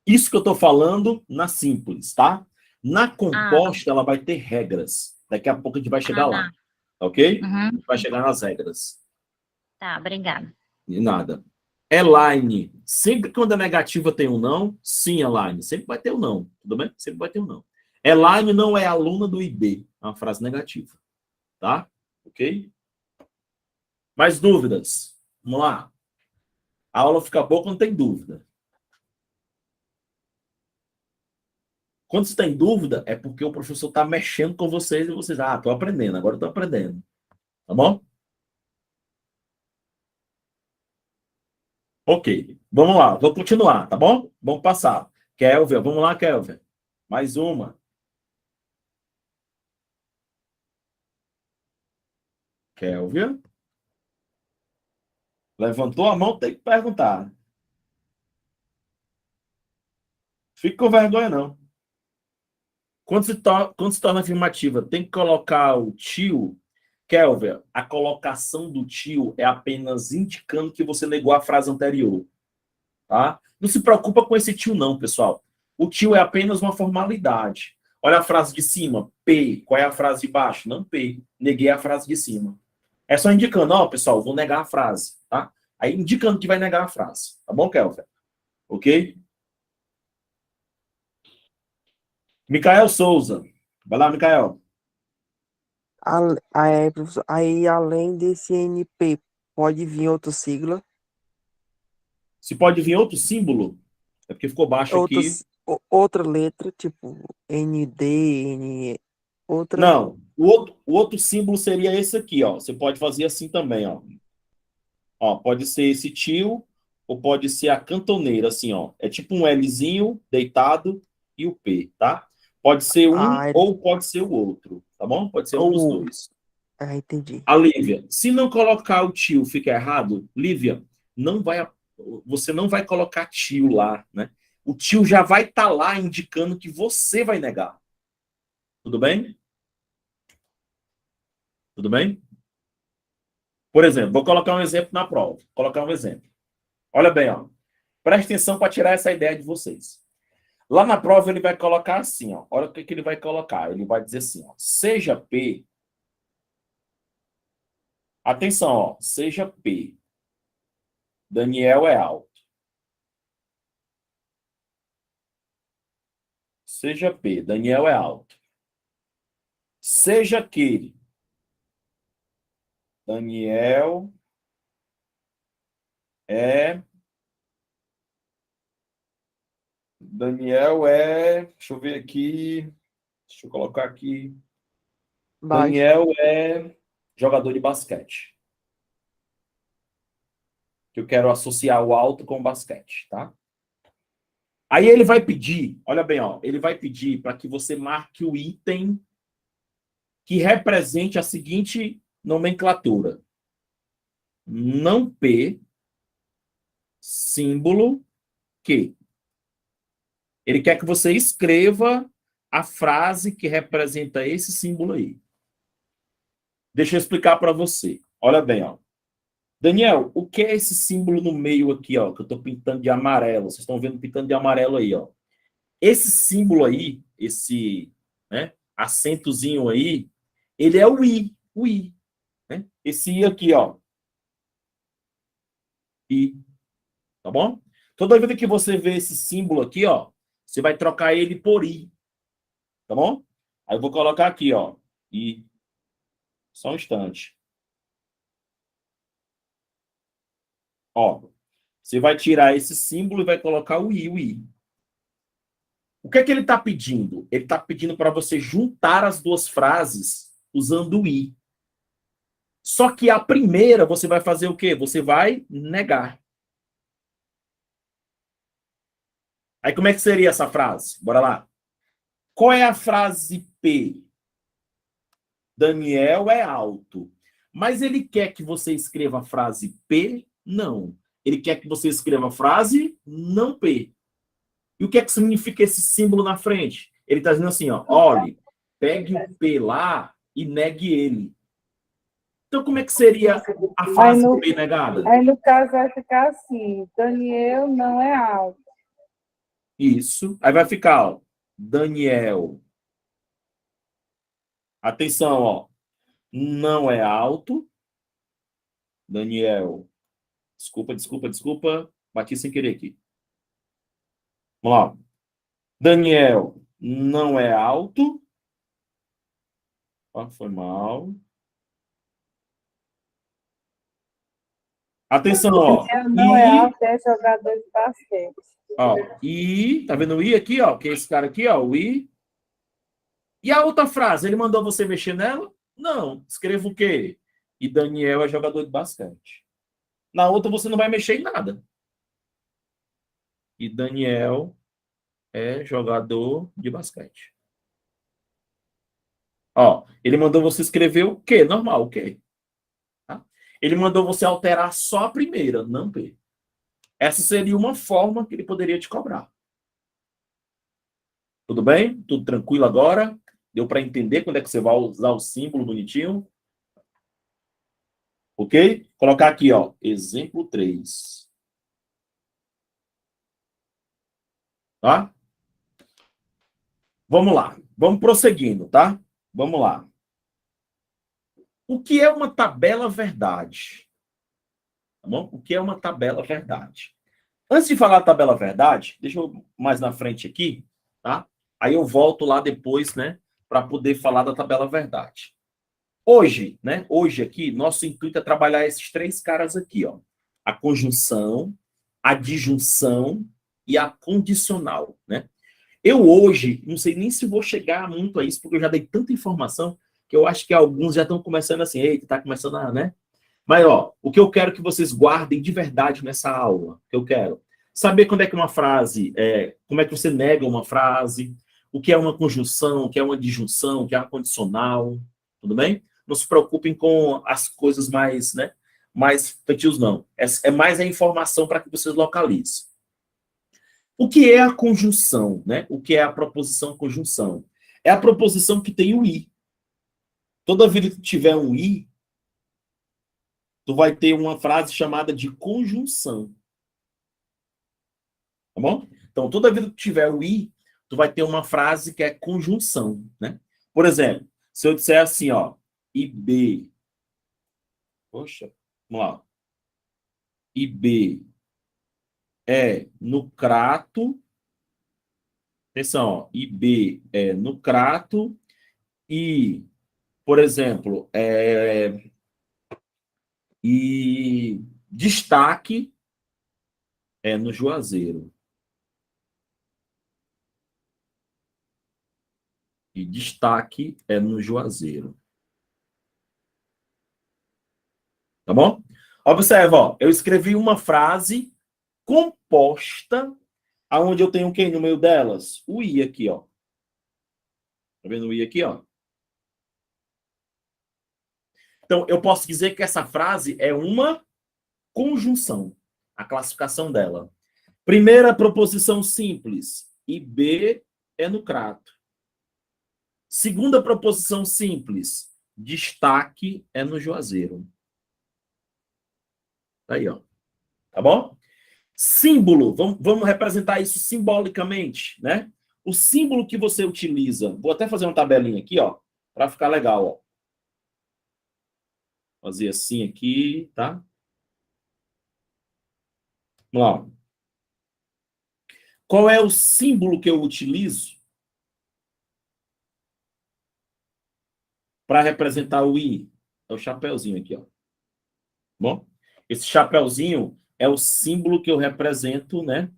Isso que eu estou falando na simples, tá? Na composta, ela vai ter regras. Daqui a pouco a gente vai chegar lá. Ok? Uhum. A gente vai chegar nas regras. Tá, obrigada. De nada. Elaine. Sempre quando é negativa tem um não, sim, Elaine. Sempre vai ter um não. Tudo bem? Sempre vai ter um não. Elaine não é aluna do IB. É uma frase negativa. Tá? Ok? Mais dúvidas? Vamos lá. A aula fica boa quando tem dúvida. Quando você tem dúvida, é porque o professor está mexendo com vocês e vocês, estou aprendendo, agora estou aprendendo. Tá bom? Ok. Vamos lá, vou continuar, tá bom? Vamos passar. Kelvin, vamos lá, Kelvin. Mais uma. Kelvin. Levantou a mão, tem que perguntar. Fique com vergonha, não. Quando se torna afirmativa, tem que colocar o tio. Kelvin, a colocação do tio é apenas indicando que você negou a frase anterior. Tá? Não se preocupa com esse tio, não, pessoal. O tio é apenas uma formalidade. Olha a frase de cima, P. Qual é a frase de baixo? Não P. Neguei a frase de cima. É só indicando, ó, pessoal, vou negar a frase, tá? Aí indicando que vai negar a frase. Tá bom, Kelvin? Ok? Micael Souza. Vai lá, Micael. Aí, professor, aí, além desse NP, pode vir outra sigla? Se pode vir outro símbolo, é porque ficou baixo aqui. Outra letra, tipo ND, N, outra. Não, o outro símbolo seria esse aqui, ó. Você pode fazer assim também, ó. Ó, pode ser esse tio ou pode ser a cantoneira, assim, ó. É tipo um Lzinho deitado e o P, tá? Pode ser um Ah, ou pode ser o outro, tá bom? Pode ser um dos ou. dois. Entendi. A Lívia, se não colocar o tio fica errado, Lívia, não vai, você não vai colocar tio lá, né? O tio já vai estar lá indicando que você vai negar. Tudo bem? Tudo bem? Por exemplo, vou colocar um exemplo na prova. Vou colocar um exemplo. Olha bem, ó. Preste atenção para tirar essa ideia de vocês. Lá na prova ele vai colocar assim, ó. Olha o que ele vai colocar. Ele vai dizer assim, ó. Seja P. Atenção, ó. Seja P. Daniel é alto. Seja P. Daniel é alto. Seja que Daniel é. Deixa eu ver aqui. Deixa eu colocar aqui. Baixo. Daniel é jogador de basquete. Que eu quero associar o alto com o basquete, tá? Aí ele vai pedir, olha bem, ó, ele vai pedir para que você marque o item que represente a seguinte nomenclatura. Não P, símbolo Q. Ele quer que você escreva a frase que representa esse símbolo aí. Deixa eu explicar para você. Olha bem, ó. Daniel, o que é esse símbolo no meio aqui, ó, que eu estou pintando de amarelo? Vocês estão vendo pintando de amarelo aí, ó. Esse símbolo aí, esse, né, acentozinho aí, ele é o I, né? Esse I aqui, ó. I, tá bom? Toda vez que você vê esse símbolo aqui, ó, você vai trocar ele por I, tá bom? Aí eu vou colocar aqui, ó, I. Só um instante. Ó, você vai tirar esse símbolo e vai colocar o I. O que é que ele está pedindo? Ele está pedindo para você juntar as duas frases usando o I. Só que a primeira você vai fazer o quê? Você vai negar. Aí como é que seria essa frase? Bora lá. Qual é a frase P? Daniel é alto. Mas ele quer que você escreva a frase P? Não. Ele quer que você escreva a frase não P. E o que é que significa esse símbolo na frente? Ele está dizendo assim, ó, olhe, pegue o P lá e negue ele. Então, como é que seria a frase P negada? Aí, no caso, vai ficar assim: Daniel não é alto. Isso. Aí vai ficar, ó, Daniel. Atenção, ó. Não é alto. Daniel. Desculpa. Bati sem querer aqui. Vamos lá. Daniel não é alto. Ó, foi mal. Atenção, ó. Daniel não é alto, é jogador de basquete. Ó, I, tá vendo o I aqui, ó? Que é esse cara aqui, ó, o I. E a outra frase, ele mandou você mexer nela? Não. Escreva o quê? E Daniel é jogador de basquete. Na outra você não vai mexer em nada. E Daniel é jogador de basquete. Ó, ele mandou você escrever o quê? Normal, o quê? Tá? Ele mandou você alterar só a primeira, não P. Essa seria uma forma que ele poderia te cobrar. Tudo bem? Tudo tranquilo agora? Deu para entender quando é que você vai usar o símbolo bonitinho? Ok? Colocar aqui, ó, exemplo 3. Tá? Vamos lá. Vamos prosseguindo, tá? Vamos lá. O que é uma tabela verdade? Tá bom? O que é uma tabela verdade? Antes de falar tabela verdade, deixa eu mais na frente aqui, tá? Aí eu volto lá depois, né, para poder falar da tabela verdade. Hoje, né, hoje aqui, nosso intuito é trabalhar esses três caras aqui, ó. A conjunção, a disjunção e a condicional, né? Eu hoje, não sei nem se vou chegar muito a isso, porque eu já dei tanta informação que eu acho que alguns já estão começando assim, eita, tá começando a, né? Mas, ó, o que eu quero que vocês guardem de verdade nessa aula, que eu quero saber quando é que uma frase, como é que você nega uma frase, o que é uma conjunção, o que é uma disjunção, o que é uma condicional, tudo bem? Não se preocupem com as coisas mais, né, mais fetios, não. É mais a informação para que vocês localizem. O que é a conjunção, né? O que é a proposição conjunção? É a proposição que tem o i. Toda vez que tiver um i, tu vai ter uma frase chamada de conjunção. Tá bom? Então, toda vez que tiver o i, tu vai ter uma frase que é conjunção, né? Por exemplo, se eu disser assim, ó, IB. Poxa, vamos lá. IB é no crato. Atenção, ó, IB é no crato e, por exemplo, e destaque é no Juazeiro. E destaque é no Juazeiro. Tá bom? Observa, ó, eu escrevi uma frase composta, aonde eu tenho quem no meio delas? O i aqui, ó. Tá vendo o i aqui, ó? Então, eu posso dizer que essa frase é uma conjunção, a classificação dela. Primeira proposição simples, IB é no crato. Segunda proposição simples, destaque é no Juazeiro. Tá aí, ó. Tá bom? Símbolo, vamos representar isso simbolicamente, né? O símbolo que você utiliza, vou até fazer uma tabelinha aqui, ó, para ficar legal, ó. Fazer assim aqui, tá? Vamos lá. Qual é o símbolo que eu utilizo para representar o i? É o chapeuzinho aqui, ó. Bom, esse chapeuzinho é o símbolo que eu represento, né,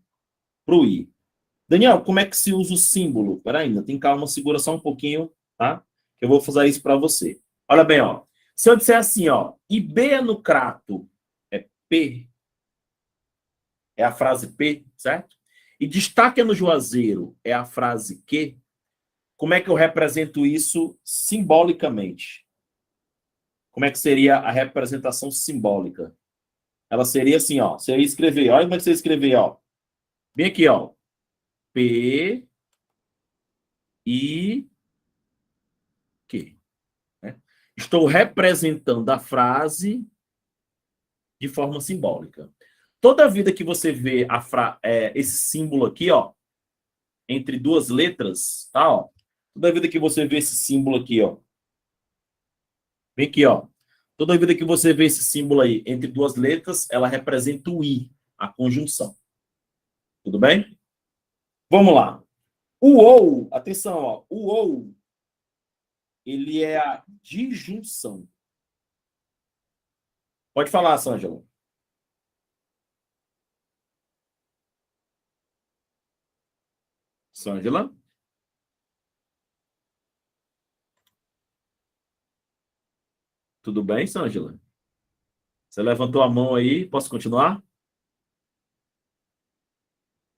pro i. Daniel, como é que se usa o símbolo? Peraí, ainda tem calma, segura só um pouquinho, tá? Que eu vou fazer isso para você. Olha bem, ó. Se eu disser assim, ó, IB é no crato, é P, é a frase P, certo? E destaque é no Juazeiro, é a frase Q. Como é que eu represento isso simbolicamente? Como é que seria a representação simbólica? Ela seria assim, ó. Você ia escrever, olha como é que você ia escrever, ó. Vem aqui, ó. P, I, Q. Né? Estou representando a frase de forma simbólica. Toda vida que você vê esse símbolo aqui, ó, entre duas letras, tá, ó. Toda vida que você vê esse símbolo aqui, ó. Vem aqui, ó. Toda vida que você vê esse símbolo aí entre duas letras, ela representa o i, a conjunção. Tudo bem? Vamos lá. O ou, atenção, ó. O ou, ele é a disjunção. Pode falar, Sângela. Sângela? Tudo bem, Sângela? Você levantou a mão aí, posso continuar?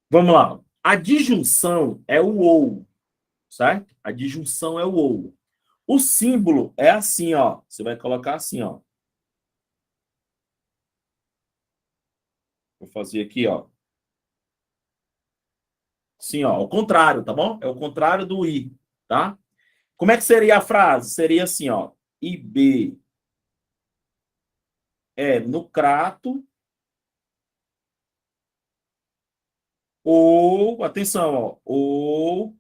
Vamos lá. A disjunção é o ou, certo? A disjunção é o ou. O símbolo é assim, ó. Você vai colocar assim, ó. Vou fazer aqui, ó. Assim, ó. O contrário, tá bom? É o contrário do i, tá? Como é que seria a frase? Seria assim, ó. IB é no crato ou, atenção, ó. Ou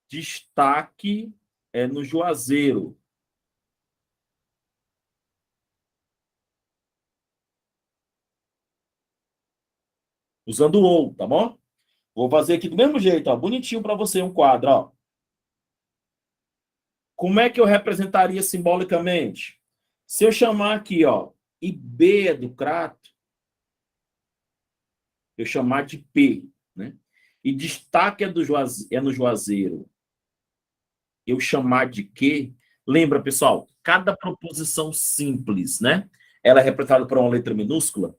destaque é no Juazeiro. Usando o ou, tá bom? Vou fazer aqui do mesmo jeito, ó, bonitinho para você um quadro, ó. Como é que eu representaria simbolicamente? Se eu chamar aqui, ó, IB é do Crato, eu chamar de P, né? E destaque é no Juazeiro, eu chamar de Q. Lembra, pessoal, cada proposição simples, né? Ela é representada por uma letra minúscula.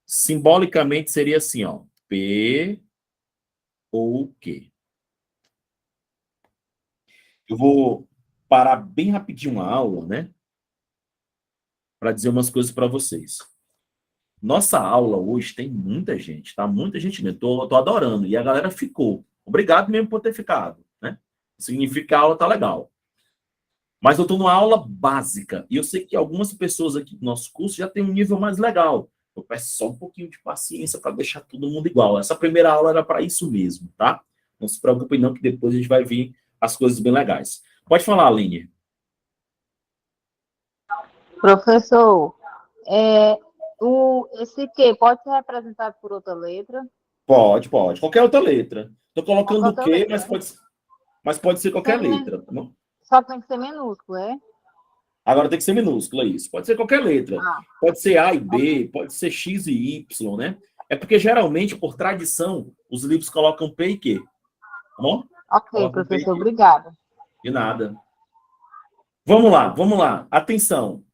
Simbolicamente seria assim, ó, P ou Q. Eu vou parar bem rapidinho a aula, né? Para dizer umas coisas para vocês. Nossa aula hoje tem muita gente, tá? Muita gente mesmo. Tô adorando. E a galera ficou. Obrigado mesmo por ter ficado, né? Significa que a aula tá legal. Mas eu tô numa aula básica. E eu sei que algumas pessoas aqui do nosso curso já têm um nível mais legal. Eu peço só um pouquinho de paciência para deixar todo mundo igual. Essa primeira aula era para isso mesmo, tá? Não se preocupem não, que depois a gente vai vir as coisas bem legais. Pode falar, Aline. Professor, esse Q pode ser representado por outra letra? Pode. Qualquer outra letra. Estou colocando o quê, letra, mas pode ser qualquer letra. Tá bom? Só tem que ser minúsculo, é? Agora tem que ser minúscula, isso. Pode ser qualquer letra. Pode ser A e B, pode ser X e Y, né? É porque, geralmente, por tradição, os livros colocam P e Q. Tá bom? Ok, Colocam professor, obrigada. De nada. Vamos lá. Atenção.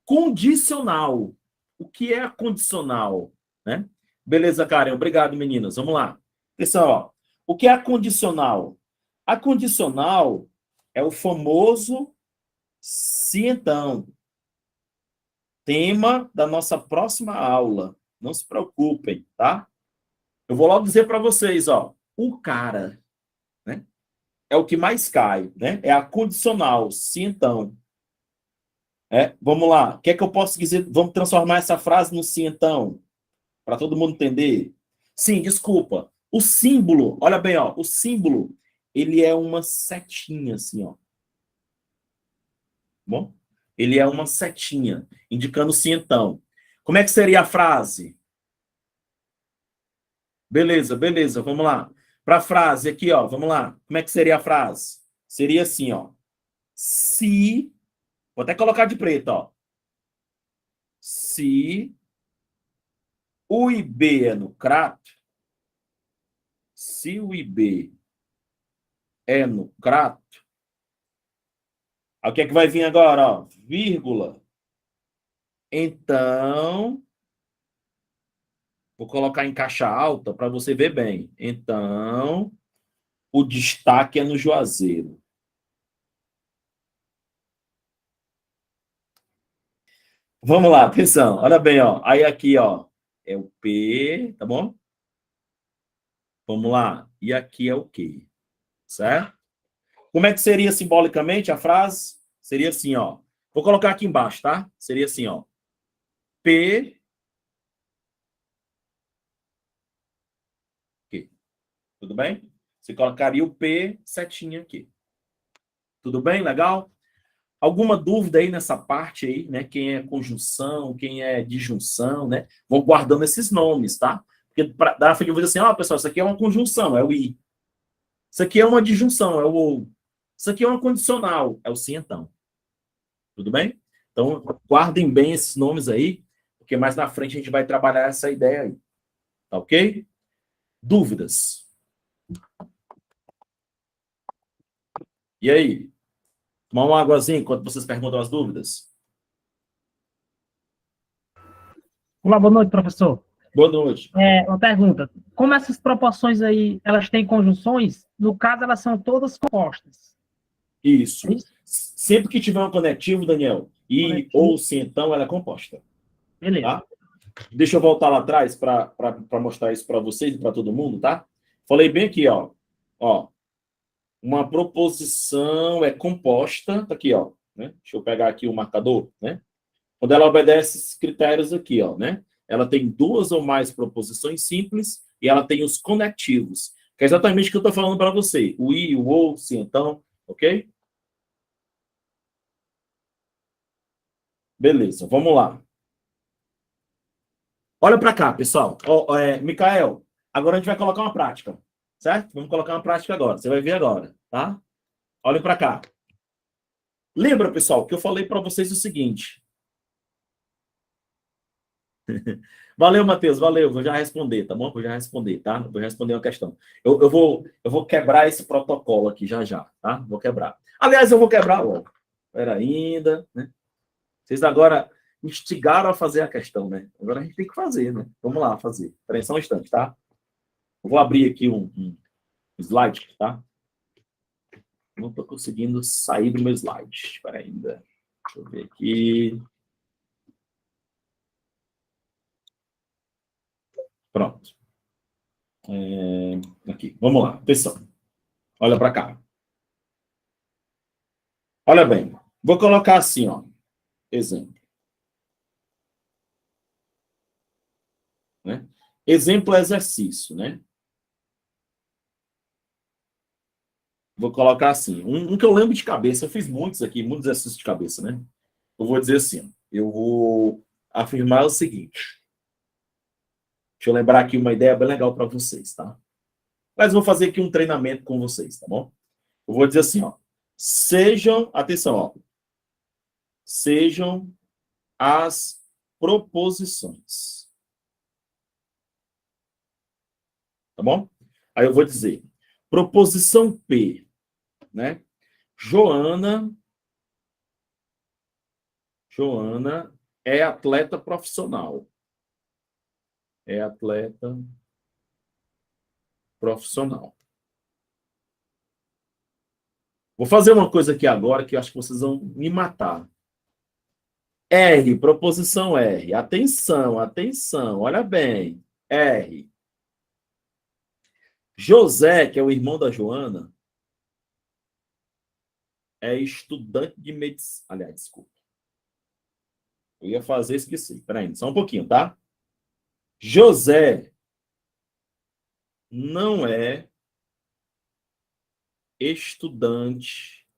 Condicional. O que é condicional? Né? Beleza, Karen. Obrigado, meninas. Vamos lá. Atenção, ó. O que é a condicional? A condicional é o famoso se então. Tema da nossa próxima aula. Não se preocupem, tá? Eu vou logo dizer para vocês, ó. O cara, né? É o que mais cai, né? É a condicional, se então. Vamos lá. O que é que eu posso dizer? Vamos transformar essa frase no se então, para todo mundo entender. Sim, desculpa. O símbolo, olha bem, ó. O símbolo, ele é uma setinha, assim, ó. Bom? Ele é uma setinha, indicando sim então. Como é que seria a frase? Beleza, vamos lá. Para a frase aqui, ó, vamos lá. Como é que seria a frase? Seria assim, ó. Se, vou até colocar de preto, ó. Se o IB é no Crato, se o IB é no Crato, o que é que vai vir agora, ó? Vírgula. Então, vou colocar em caixa alta para você ver bem. Então, o destaque é no Juazeiro. Vamos lá, atenção. Olha bem, ó. Aí aqui, ó, é o P, tá bom? Vamos lá. E aqui é o Q, certo? Como é que seria simbolicamente a frase? Seria assim, ó. Vou colocar aqui embaixo, tá? Seria assim, ó. P, Q. Tudo bem? Você colocaria o P setinha aqui. Tudo bem? Legal? Alguma dúvida aí nessa parte aí, né? Quem é conjunção, quem é disjunção, né? Vão guardando esses nomes, tá? Porque para dar a assim, ó, pessoal, isso aqui é uma conjunção, é o I. Isso aqui é uma disjunção, é o OU. Isso aqui é uma condicional, é o sim então. Tudo bem? Então, guardem bem esses nomes aí, porque mais na frente a gente vai trabalhar essa ideia aí. Tá ok? Dúvidas? E aí? Tomar uma águazinha enquanto vocês perguntam as dúvidas? Olá, boa noite, professor. Boa noite. Uma pergunta. Como essas proporções aí, elas têm conjunções, no caso, elas são todas compostas? Isso. Sempre que tiver um conectivo, Daniel, e ou sim, então, ela é composta. Beleza. Tá? Deixa eu voltar lá atrás para mostrar isso para vocês e para todo mundo, tá? Falei bem aqui, ó. Uma proposição é composta, tá aqui, ó. Né? Deixa eu pegar aqui o marcador, né? Quando ela obedece esses critérios aqui, ó, né? Ela tem duas ou mais proposições simples e ela tem os conectivos. Que é exatamente o que eu estou falando para você. O i, o ou, sim, então, ok? Beleza, vamos lá. Olha para cá, pessoal. Micael, agora a gente vai colocar uma prática, certo? Vamos colocar uma prática agora. Você vai ver agora, tá? Olha para cá. Lembra, pessoal, que eu falei para vocês o seguinte. Valeu, Matheus, valeu. Vou já responder, tá bom? Vou já responder, tá? Vou responder uma questão. Eu vou quebrar esse protocolo aqui já, tá? Vou quebrar. Aliás, eu vou quebrar logo. Espera ainda, né? Vocês agora instigaram a fazer a questão, né? Agora a gente tem que fazer, né? Vamos lá fazer. Espera aí só um instante, tá? Eu vou abrir aqui um slide, tá? Não estou conseguindo sair do meu slide. Espera ainda. Deixa eu ver aqui. Pronto. Aqui. Vamos lá. Atenção. Olha para cá. Olha bem. Vou colocar assim, ó. Exemplo. Né? Exemplo é exercício, né? Vou colocar assim. Um que eu lembro de cabeça. Eu fiz muitos aqui, muitos exercícios de cabeça, né? Eu vou dizer assim. Ó, eu vou afirmar o seguinte. Deixa eu lembrar aqui uma ideia bem legal para vocês, tá? Mas vou fazer aqui um treinamento com vocês, tá bom? Eu vou dizer assim, ó. Sejam, atenção, ó. Sejam as proposições. Tá bom? Aí eu vou dizer, proposição P, né? Joana é atleta profissional. É atleta profissional. Vou fazer uma coisa aqui agora que eu acho que vocês vão me matar. R, proposição R. Atenção, atenção, olha bem. R. José, que é o irmão da Joana, é estudante de medicina. Aliás, desculpa. Eu ia fazer, esqueci. Peraí, só um pouquinho, tá? José não é estudante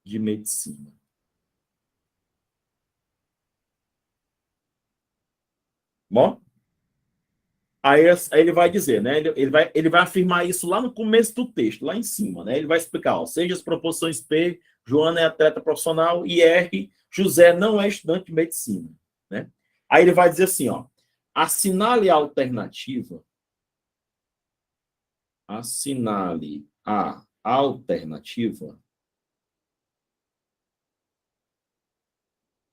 de medicina. Bom? Aí ele vai dizer, né? Ele vai afirmar isso lá no começo do texto, lá em cima, né? Ele vai explicar, ó, seja as proposições P, Joana é atleta profissional, e R, José não é estudante de medicina, né? Aí ele vai dizer assim, ó, assinale a alternativa, assinale a alternativa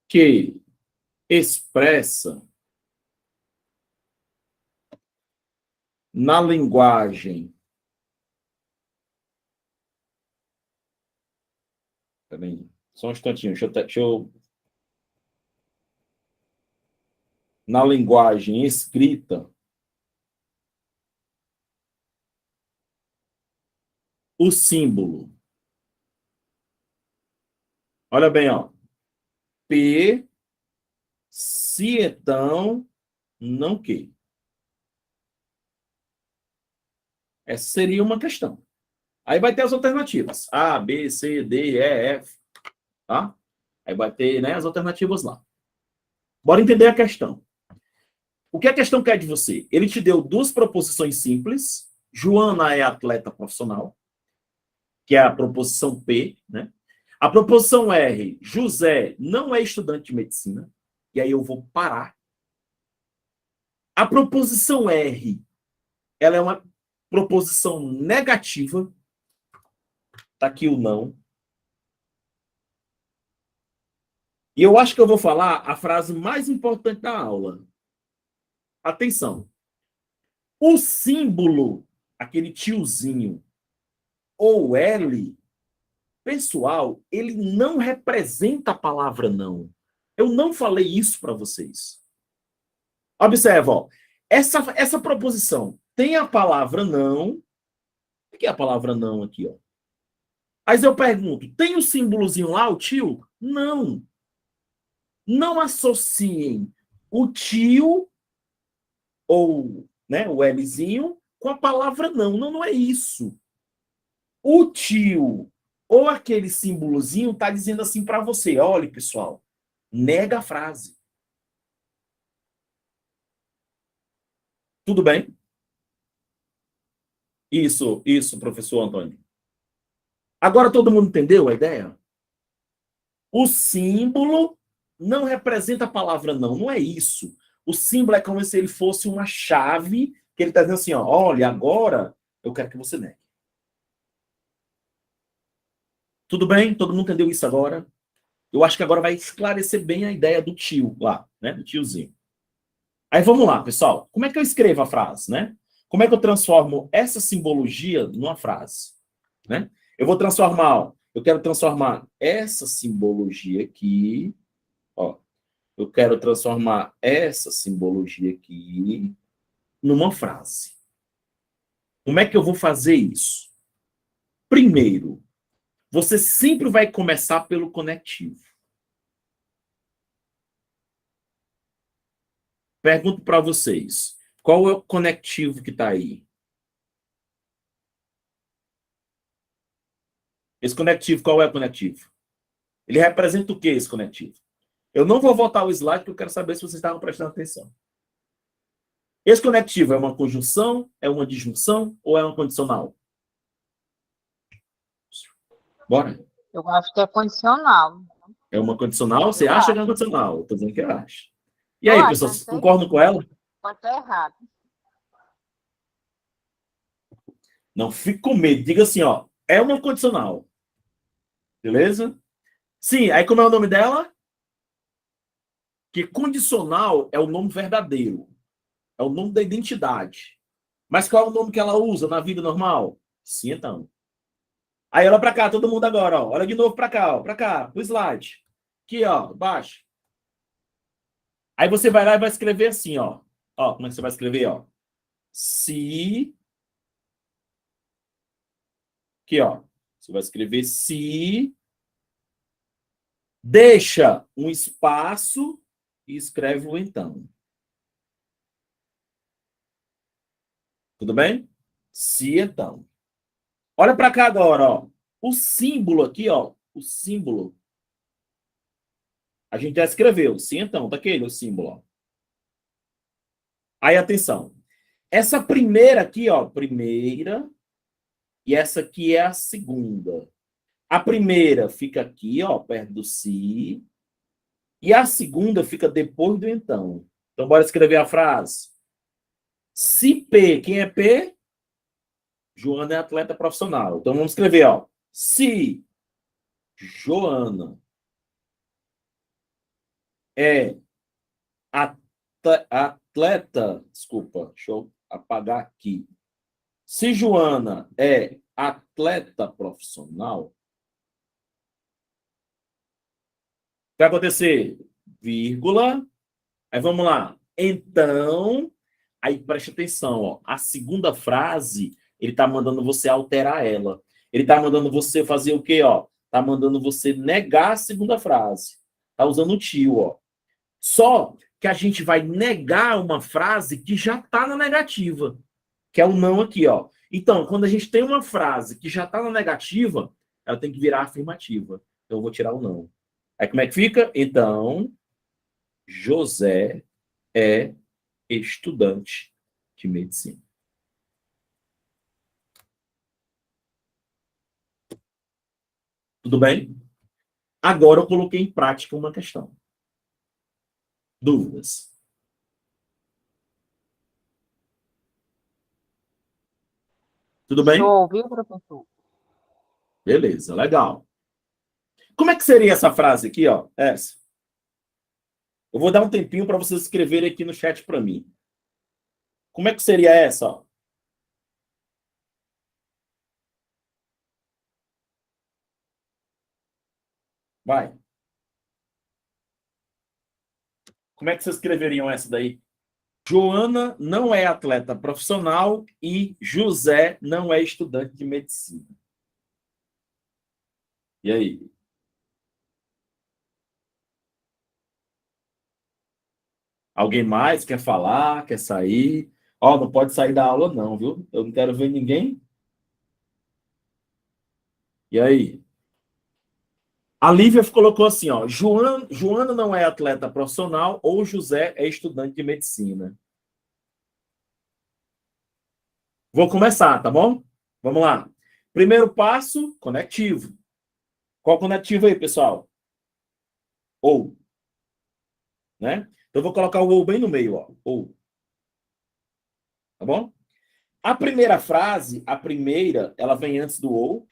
que expressa na linguagem. Peraí, só um instantinho, deixa eu. Na linguagem escrita, o símbolo. Olha bem, ó. P, se então, não que. Essa seria uma questão. Aí vai ter as alternativas. A, B, C, D, E, F. Tá? Aí vai ter, né, as alternativas lá. Bora entender a questão. O que a questão quer de você? Ele te deu duas proposições simples. Joana é atleta profissional, que é a proposição P, né? A proposição R, José não é estudante de medicina. E aí eu vou parar. A proposição R, ela é uma proposição negativa. Tá aqui o não. E eu acho que eu vou falar a frase mais importante da aula. Atenção. O símbolo, aquele tiozinho, ou L, pessoal, ele não representa a palavra não. Eu não falei isso para vocês. Observa, ó. Essa proposição tem a palavra não. O que é a palavra não aqui, ó? Mas eu pergunto, tem o símbolozinho lá, o tio? Não. Não associem o tio ou, né, o Lzinho com a palavra não. Não, não é isso. O tio ou aquele símbolozinho está dizendo assim para você, olha, pessoal, nega a frase. Tudo bem? Isso, professor Antônio. Agora todo mundo entendeu a ideia? O símbolo não representa a palavra não, não é isso. O símbolo é como se ele fosse uma chave que ele está dizendo assim, ó, olha, agora eu quero que você negue. Tudo bem? Todo mundo entendeu isso agora? Eu acho que agora vai esclarecer bem a ideia do tio lá, né? Do tiozinho. Aí vamos lá, pessoal. Como é que eu escrevo a frase, né? Como é que eu transformo essa simbologia numa frase, né? Eu quero transformar essa simbologia aqui, ó. Eu quero transformar essa simbologia aqui numa frase. Como é que eu vou fazer isso? Primeiro, você sempre vai começar pelo conectivo. Pergunto para vocês, qual é o conectivo que está aí? Esse conectivo, qual é o conectivo? Ele representa o que, esse conectivo? Eu não vou voltar o slide, porque eu quero saber se vocês estavam prestando atenção. Esse conectivo é uma conjunção, é uma disjunção ou é uma condicional? Bora. Eu acho que é condicional. É uma condicional? Você Eu acha que é acho. uma condicional? Estou dizendo que eu acho. E Eu aí, acho, pessoal, não vocês sei. concordam com ela? Pode estar errado. Não fique com medo. Diga assim, ó. É uma condicional. Beleza? Sim, aí como é o nome dela? Que condicional é o nome verdadeiro. É o nome da identidade. Mas qual é o nome que ela usa na vida normal? Sim, então. Aí olha para cá, todo mundo agora, ó. Olha de novo para cá, ó. Para cá, o slide. Aqui, ó, baixo. Aí você vai lá e vai escrever assim, ó. Ó, como é que você vai escrever, ó? Se... Aqui, ó. Você vai escrever se... Deixa um espaço e escreve o então. Tudo bem? Se então. Olha para cá agora, ó. O símbolo aqui, ó. O símbolo. A gente já escreveu. Se então, tá aquele o símbolo, ó. Aí, atenção. Essa primeira aqui, ó. Primeira. E essa aqui é a segunda. A primeira fica aqui, ó, perto do se. E a segunda fica depois do então. Então, bora escrever a frase. Se P, quem é P? Joana é atleta profissional. Então, vamos escrever, ó. Se Joana é atleta... Desculpa, deixa eu apagar aqui. Se Joana é atleta profissional, o que vai acontecer? Vírgula. Aí vamos lá. Então, aí preste atenção, ó. A segunda frase, ele tá mandando você alterar ela. Ele tá mandando você fazer o quê, ó? Tá mandando você negar a segunda frase. Tá usando o tio, ó. Só que a gente vai negar uma frase que já tá na negativa, que é o não aqui, ó. Então, quando a gente tem uma frase que já tá na negativa, ela tem que virar afirmativa. Então, eu vou tirar o não. Aí como é que fica? Então, José é estudante de medicina. Tudo bem? Agora eu coloquei em prática uma questão. Dúvidas? Tudo bem? Show, viu, professor? Beleza, legal. Como é que seria essa frase aqui, ó? Essa. Eu vou dar um tempinho para vocês escreverem aqui no chat para mim. Como é que seria essa, ó? Vai. Como é que vocês escreveriam essa daí? Joana não é atleta profissional e José não é estudante de medicina. E aí? Alguém mais quer falar, quer sair? Ó, não pode sair da aula não, viu? Eu não quero ver ninguém. E aí? A Lívia colocou assim, ó, Joana não é atleta profissional ou José é estudante de medicina. Vou começar, tá bom? Vamos lá. Primeiro passo, conectivo. Qual conectivo aí, pessoal? Ou. Né? Então, eu vou colocar o ou bem no meio, ó. Ou. Tá bom? A primeira frase, ela vem antes do ou.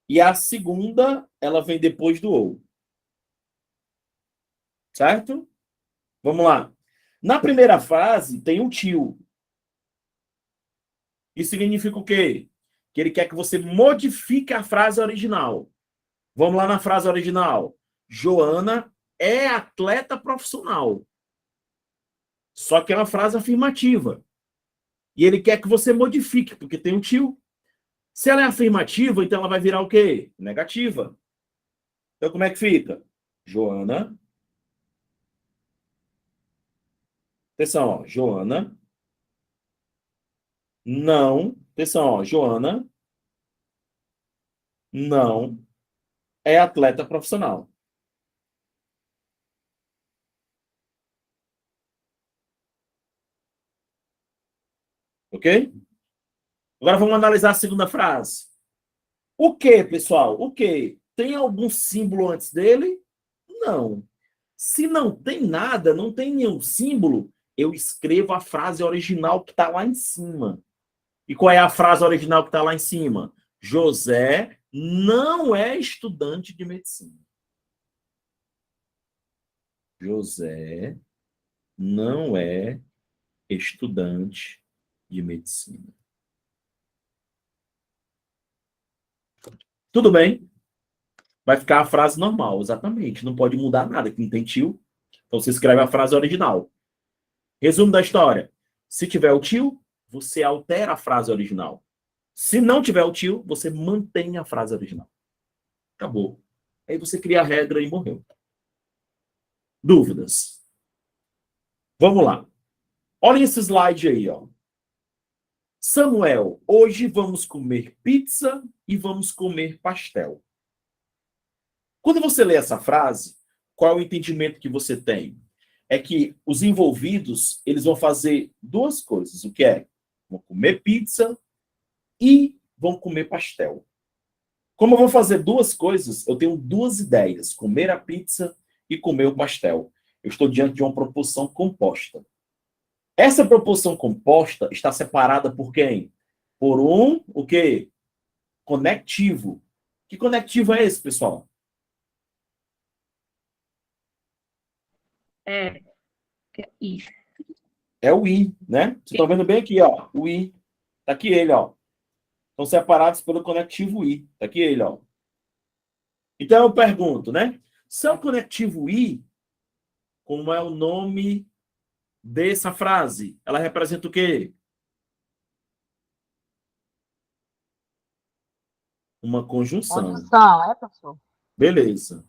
E a segunda, ela vem depois do ou. Certo? Vamos lá. Na primeira frase, tem um tio. Isso significa o quê? Que ele quer que você modifique a frase original. Vamos lá na frase original. Joana é atleta profissional. Só que é uma frase afirmativa. E ele quer que você modifique, porque tem um tio. Se ela é afirmativa, então ela vai virar o quê? Negativa. Então, como é que fica? Joana. Atenção, ó. Joana. Não. Atenção, ó. Joana. Não é atleta profissional. Ok? Agora vamos analisar a segunda frase. O que, pessoal? O que? Tem algum símbolo antes dele? Não. Se não tem nada, não tem nenhum símbolo, eu escrevo a frase original que está lá em cima. E qual é a frase original que está lá em cima? José não é estudante de medicina. José não é estudante de medicina. Tudo bem? Vai ficar a frase normal, exatamente. Não pode mudar nada, que não tem tio. Então você escreve a frase original. Resumo da história. Se tiver o tio, você altera a frase original. Se não tiver o tio, você mantém a frase original. Acabou. Aí você cria a regra e morreu. Dúvidas? Vamos lá. Olhem esse slide aí, ó. Samuel, hoje vamos comer pizza e vamos comer pastel. Quando você lê essa frase, qual é o entendimento que você tem? É que os envolvidos, eles vão fazer duas coisas. O que é? Vão comer pizza e vão comer pastel. Como eu vou fazer duas coisas, eu tenho duas ideias. Comer a pizza e comer o pastel. Eu estou diante de uma proposição composta. Essa proposição composta está separada por quem? Por um, o quê? Conectivo. Que conectivo é esse, pessoal? I. É o I, né? Vocês estão vendo bem aqui, ó. O I. Tá aqui ele, ó. Estão separados pelo conectivo I. Tá aqui ele, ó. Então eu pergunto, né? Se é o conectivo I, como é o nome dessa frase? Ela representa o quê? Uma conjunção. Conjunção, é, professor? Beleza.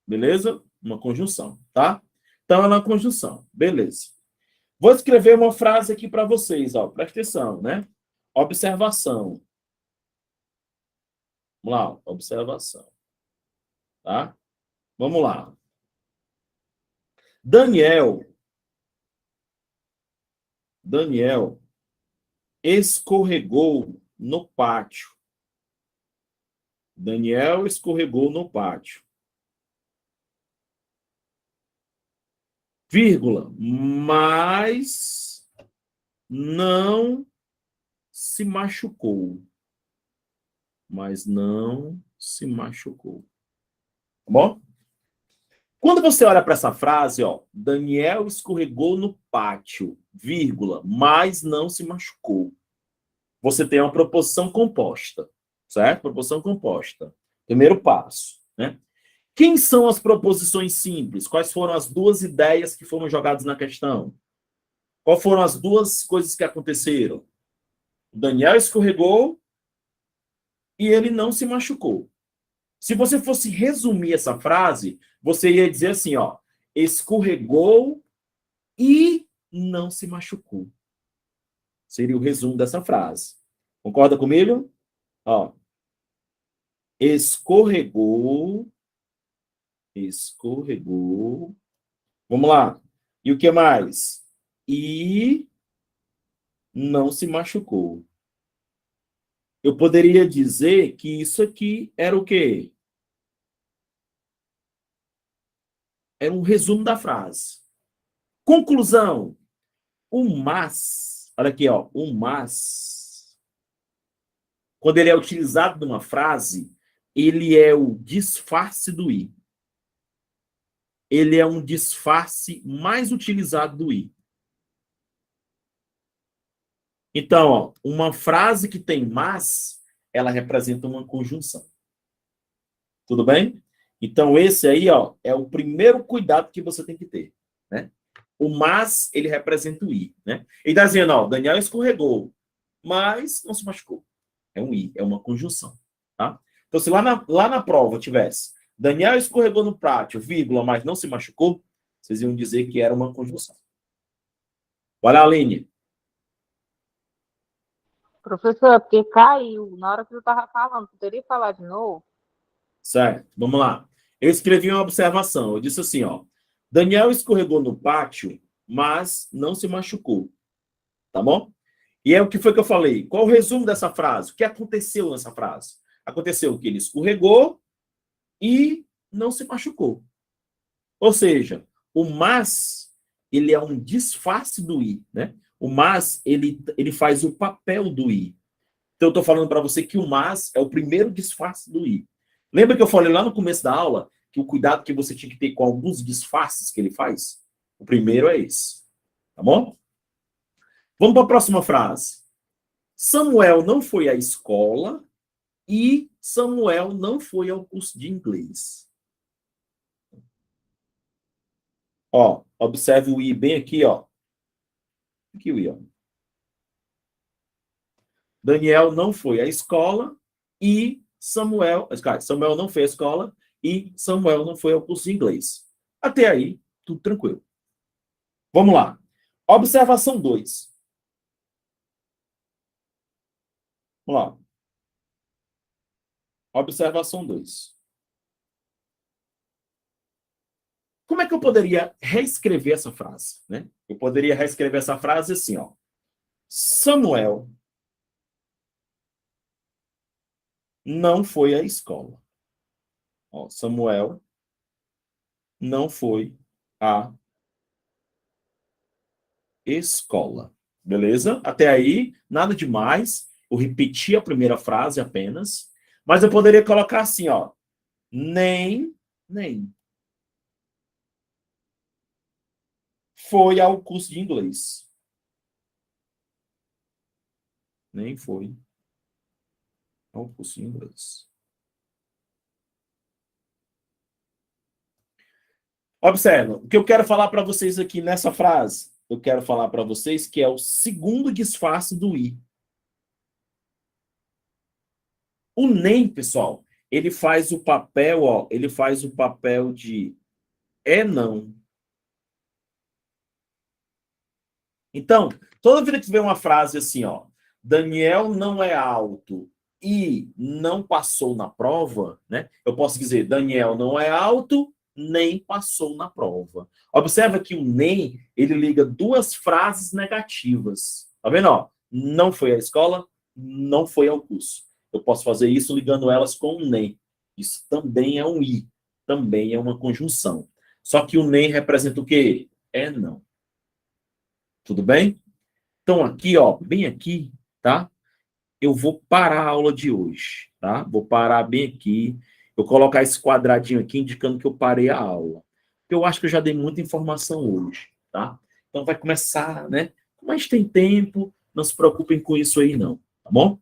Beleza? Uma conjunção, tá? Então ela é uma conjunção. Beleza. Vou escrever uma frase aqui para vocês, ó. Presta atenção, né? Observação. Vamos lá, observação. Tá? Vamos lá. Daniel escorregou no pátio. Daniel escorregou no pátio. Vírgula. Mas não se machucou. Mas não se machucou. Tá bom? Quando você olha para essa frase, ó, Daniel escorregou no pátio, vírgula, mas não se machucou. Você tem uma proposição composta, certo? Proposição composta. Primeiro passo, né? Quem são as proposições simples? Quais foram as duas ideias que foram jogadas na questão? Quais foram as duas coisas que aconteceram? O Daniel escorregou e ele não se machucou. Se você fosse resumir essa frase, você ia dizer assim, ó, escorregou e não se machucou. Seria o resumo dessa frase. Concorda comigo? Ó. Escorregou. Escorregou. Vamos lá. E o que mais? E não se machucou. Eu poderia dizer que isso aqui era o quê? Era um resumo da frase. Conclusão. O mas, olha aqui, ó, o mas, quando ele é utilizado numa frase, ele é o disfarce do i. Ele é um disfarce mais utilizado do i. Então, ó, uma frase que tem mas, ela representa uma conjunção. Tudo bem? Então, esse aí, ó, é o primeiro cuidado que você tem que ter, né? O mas, ele representa o i, né? Ele está dizendo, ó, Daniel escorregou, mas não se machucou. É um i, é uma conjunção, tá? Então, se lá na prova tivesse Daniel escorregou no pátio, vírgula, mas não se machucou, vocês iam dizer que era uma conjunção. Olha, Aline. Professor, é porque caiu na hora que eu estava falando. Poderia falar de novo? Certo, vamos lá. Eu escrevi uma observação. Eu disse assim, ó. Daniel escorregou no pátio, mas não se machucou. Tá bom? E é o que foi que eu falei. Qual o resumo dessa frase? O que aconteceu nessa frase? Aconteceu que ele escorregou e não se machucou. Ou seja, o mas, ele é um disfarce do i, né? O mas, ele faz o papel do i. Então, eu estou falando para você que o mas é o primeiro disfarce do i. Lembra que eu falei lá no começo da aula que o cuidado que você tinha que ter com alguns disfarces que ele faz? O primeiro é esse. Tá bom? Vamos para a próxima frase. Samuel não foi à escola e Samuel não foi ao curso de inglês. Ó, observe o i bem aqui, ó. Aqui o i, ó. Daniel não foi à escola e Samuel não foi à escola e Samuel não foi ao curso de inglês. Até aí, tudo tranquilo. Vamos lá. Observação 2. Vamos lá. Observação 2. Como é que eu poderia reescrever essa frase, né? Eu poderia reescrever essa frase assim, ó. Samuel não foi à escola. Ó, Samuel não foi à escola. Beleza? Até aí, nada demais. Eu repeti a primeira frase apenas. Mas eu poderia colocar assim, ó. Nem foi ao curso de inglês. Nem foi ao curso de inglês. Observa, o que eu quero falar para vocês aqui nessa frase, eu quero falar para vocês que é o segundo disfarce do i. O nem, pessoal, ele faz o papel, ó, ele faz o papel de é não. Então, toda vida que tiver uma frase assim, ó, Daniel não é alto e não passou na prova, né? Eu posso dizer, Daniel não é alto, nem passou na prova. Observa que o nem, ele liga duas frases negativas. Tá vendo, ó? Não foi à escola, não foi ao curso. Eu posso fazer isso ligando elas com o nem. Isso também é um i, também é uma conjunção. Só que o nem representa o quê? É não. Tudo bem? Então, aqui, ó, bem aqui, tá? Eu vou parar a aula de hoje, tá? Vou parar bem aqui. Eu vou colocar esse quadradinho aqui indicando que eu parei a aula. Eu acho que eu já dei muita informação hoje, tá? Então, vai começar, né? Como a gente tem tempo, não se preocupem com isso aí, não, tá bom?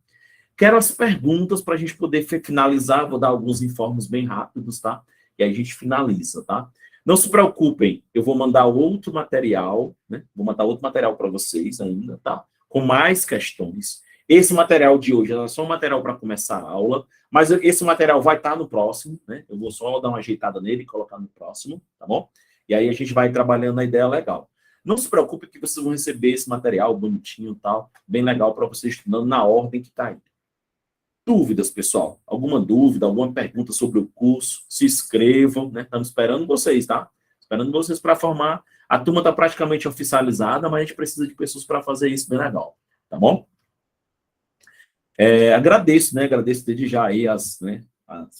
Quero as perguntas para a gente poder finalizar. Vou dar alguns informes bem rápidos, tá? E aí a gente finaliza, tá? Não se preocupem, eu vou mandar outro material, né? Vou mandar outro material para vocês ainda, tá? Com mais questões. Esse material de hoje é só um material para começar a aula, mas esse material vai estar no próximo, né? Eu vou só dar uma ajeitada nele e colocar no próximo, tá bom? E aí a gente vai trabalhando a ideia legal. Não se preocupe que vocês vão receber esse material bonitinho e tal, bem legal para vocês estudando na ordem que está aí. Dúvidas, pessoal? Alguma dúvida, alguma pergunta sobre o curso? Se inscrevam, né? Estamos esperando vocês, tá? Esperando vocês para formar. A turma está praticamente oficializada, mas a gente precisa de pessoas para fazer isso bem legal, tá bom? Agradeço, né? Agradeço desde já aí as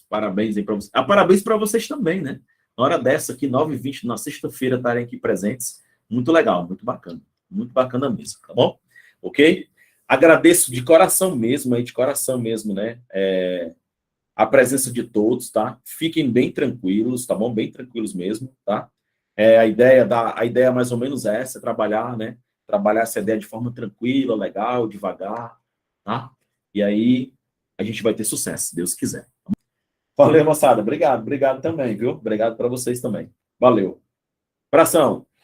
parabéns aí para vocês. Parabéns para vocês também, né? Na hora dessa aqui, 9h20, na sexta-feira, estarem aqui presentes. Muito legal, muito bacana mesmo, tá bom? Ok? Agradeço de coração mesmo, né? A presença de todos, tá? Fiquem bem tranquilos, tá bom? Bem tranquilos mesmo, tá? A ideia é mais ou menos essa, trabalhar, né? Trabalhar essa ideia de forma tranquila, legal, devagar, tá? E aí a gente vai ter sucesso, se Deus quiser. Valeu, moçada. Obrigado também, viu? Obrigado para vocês também. Valeu. Abração.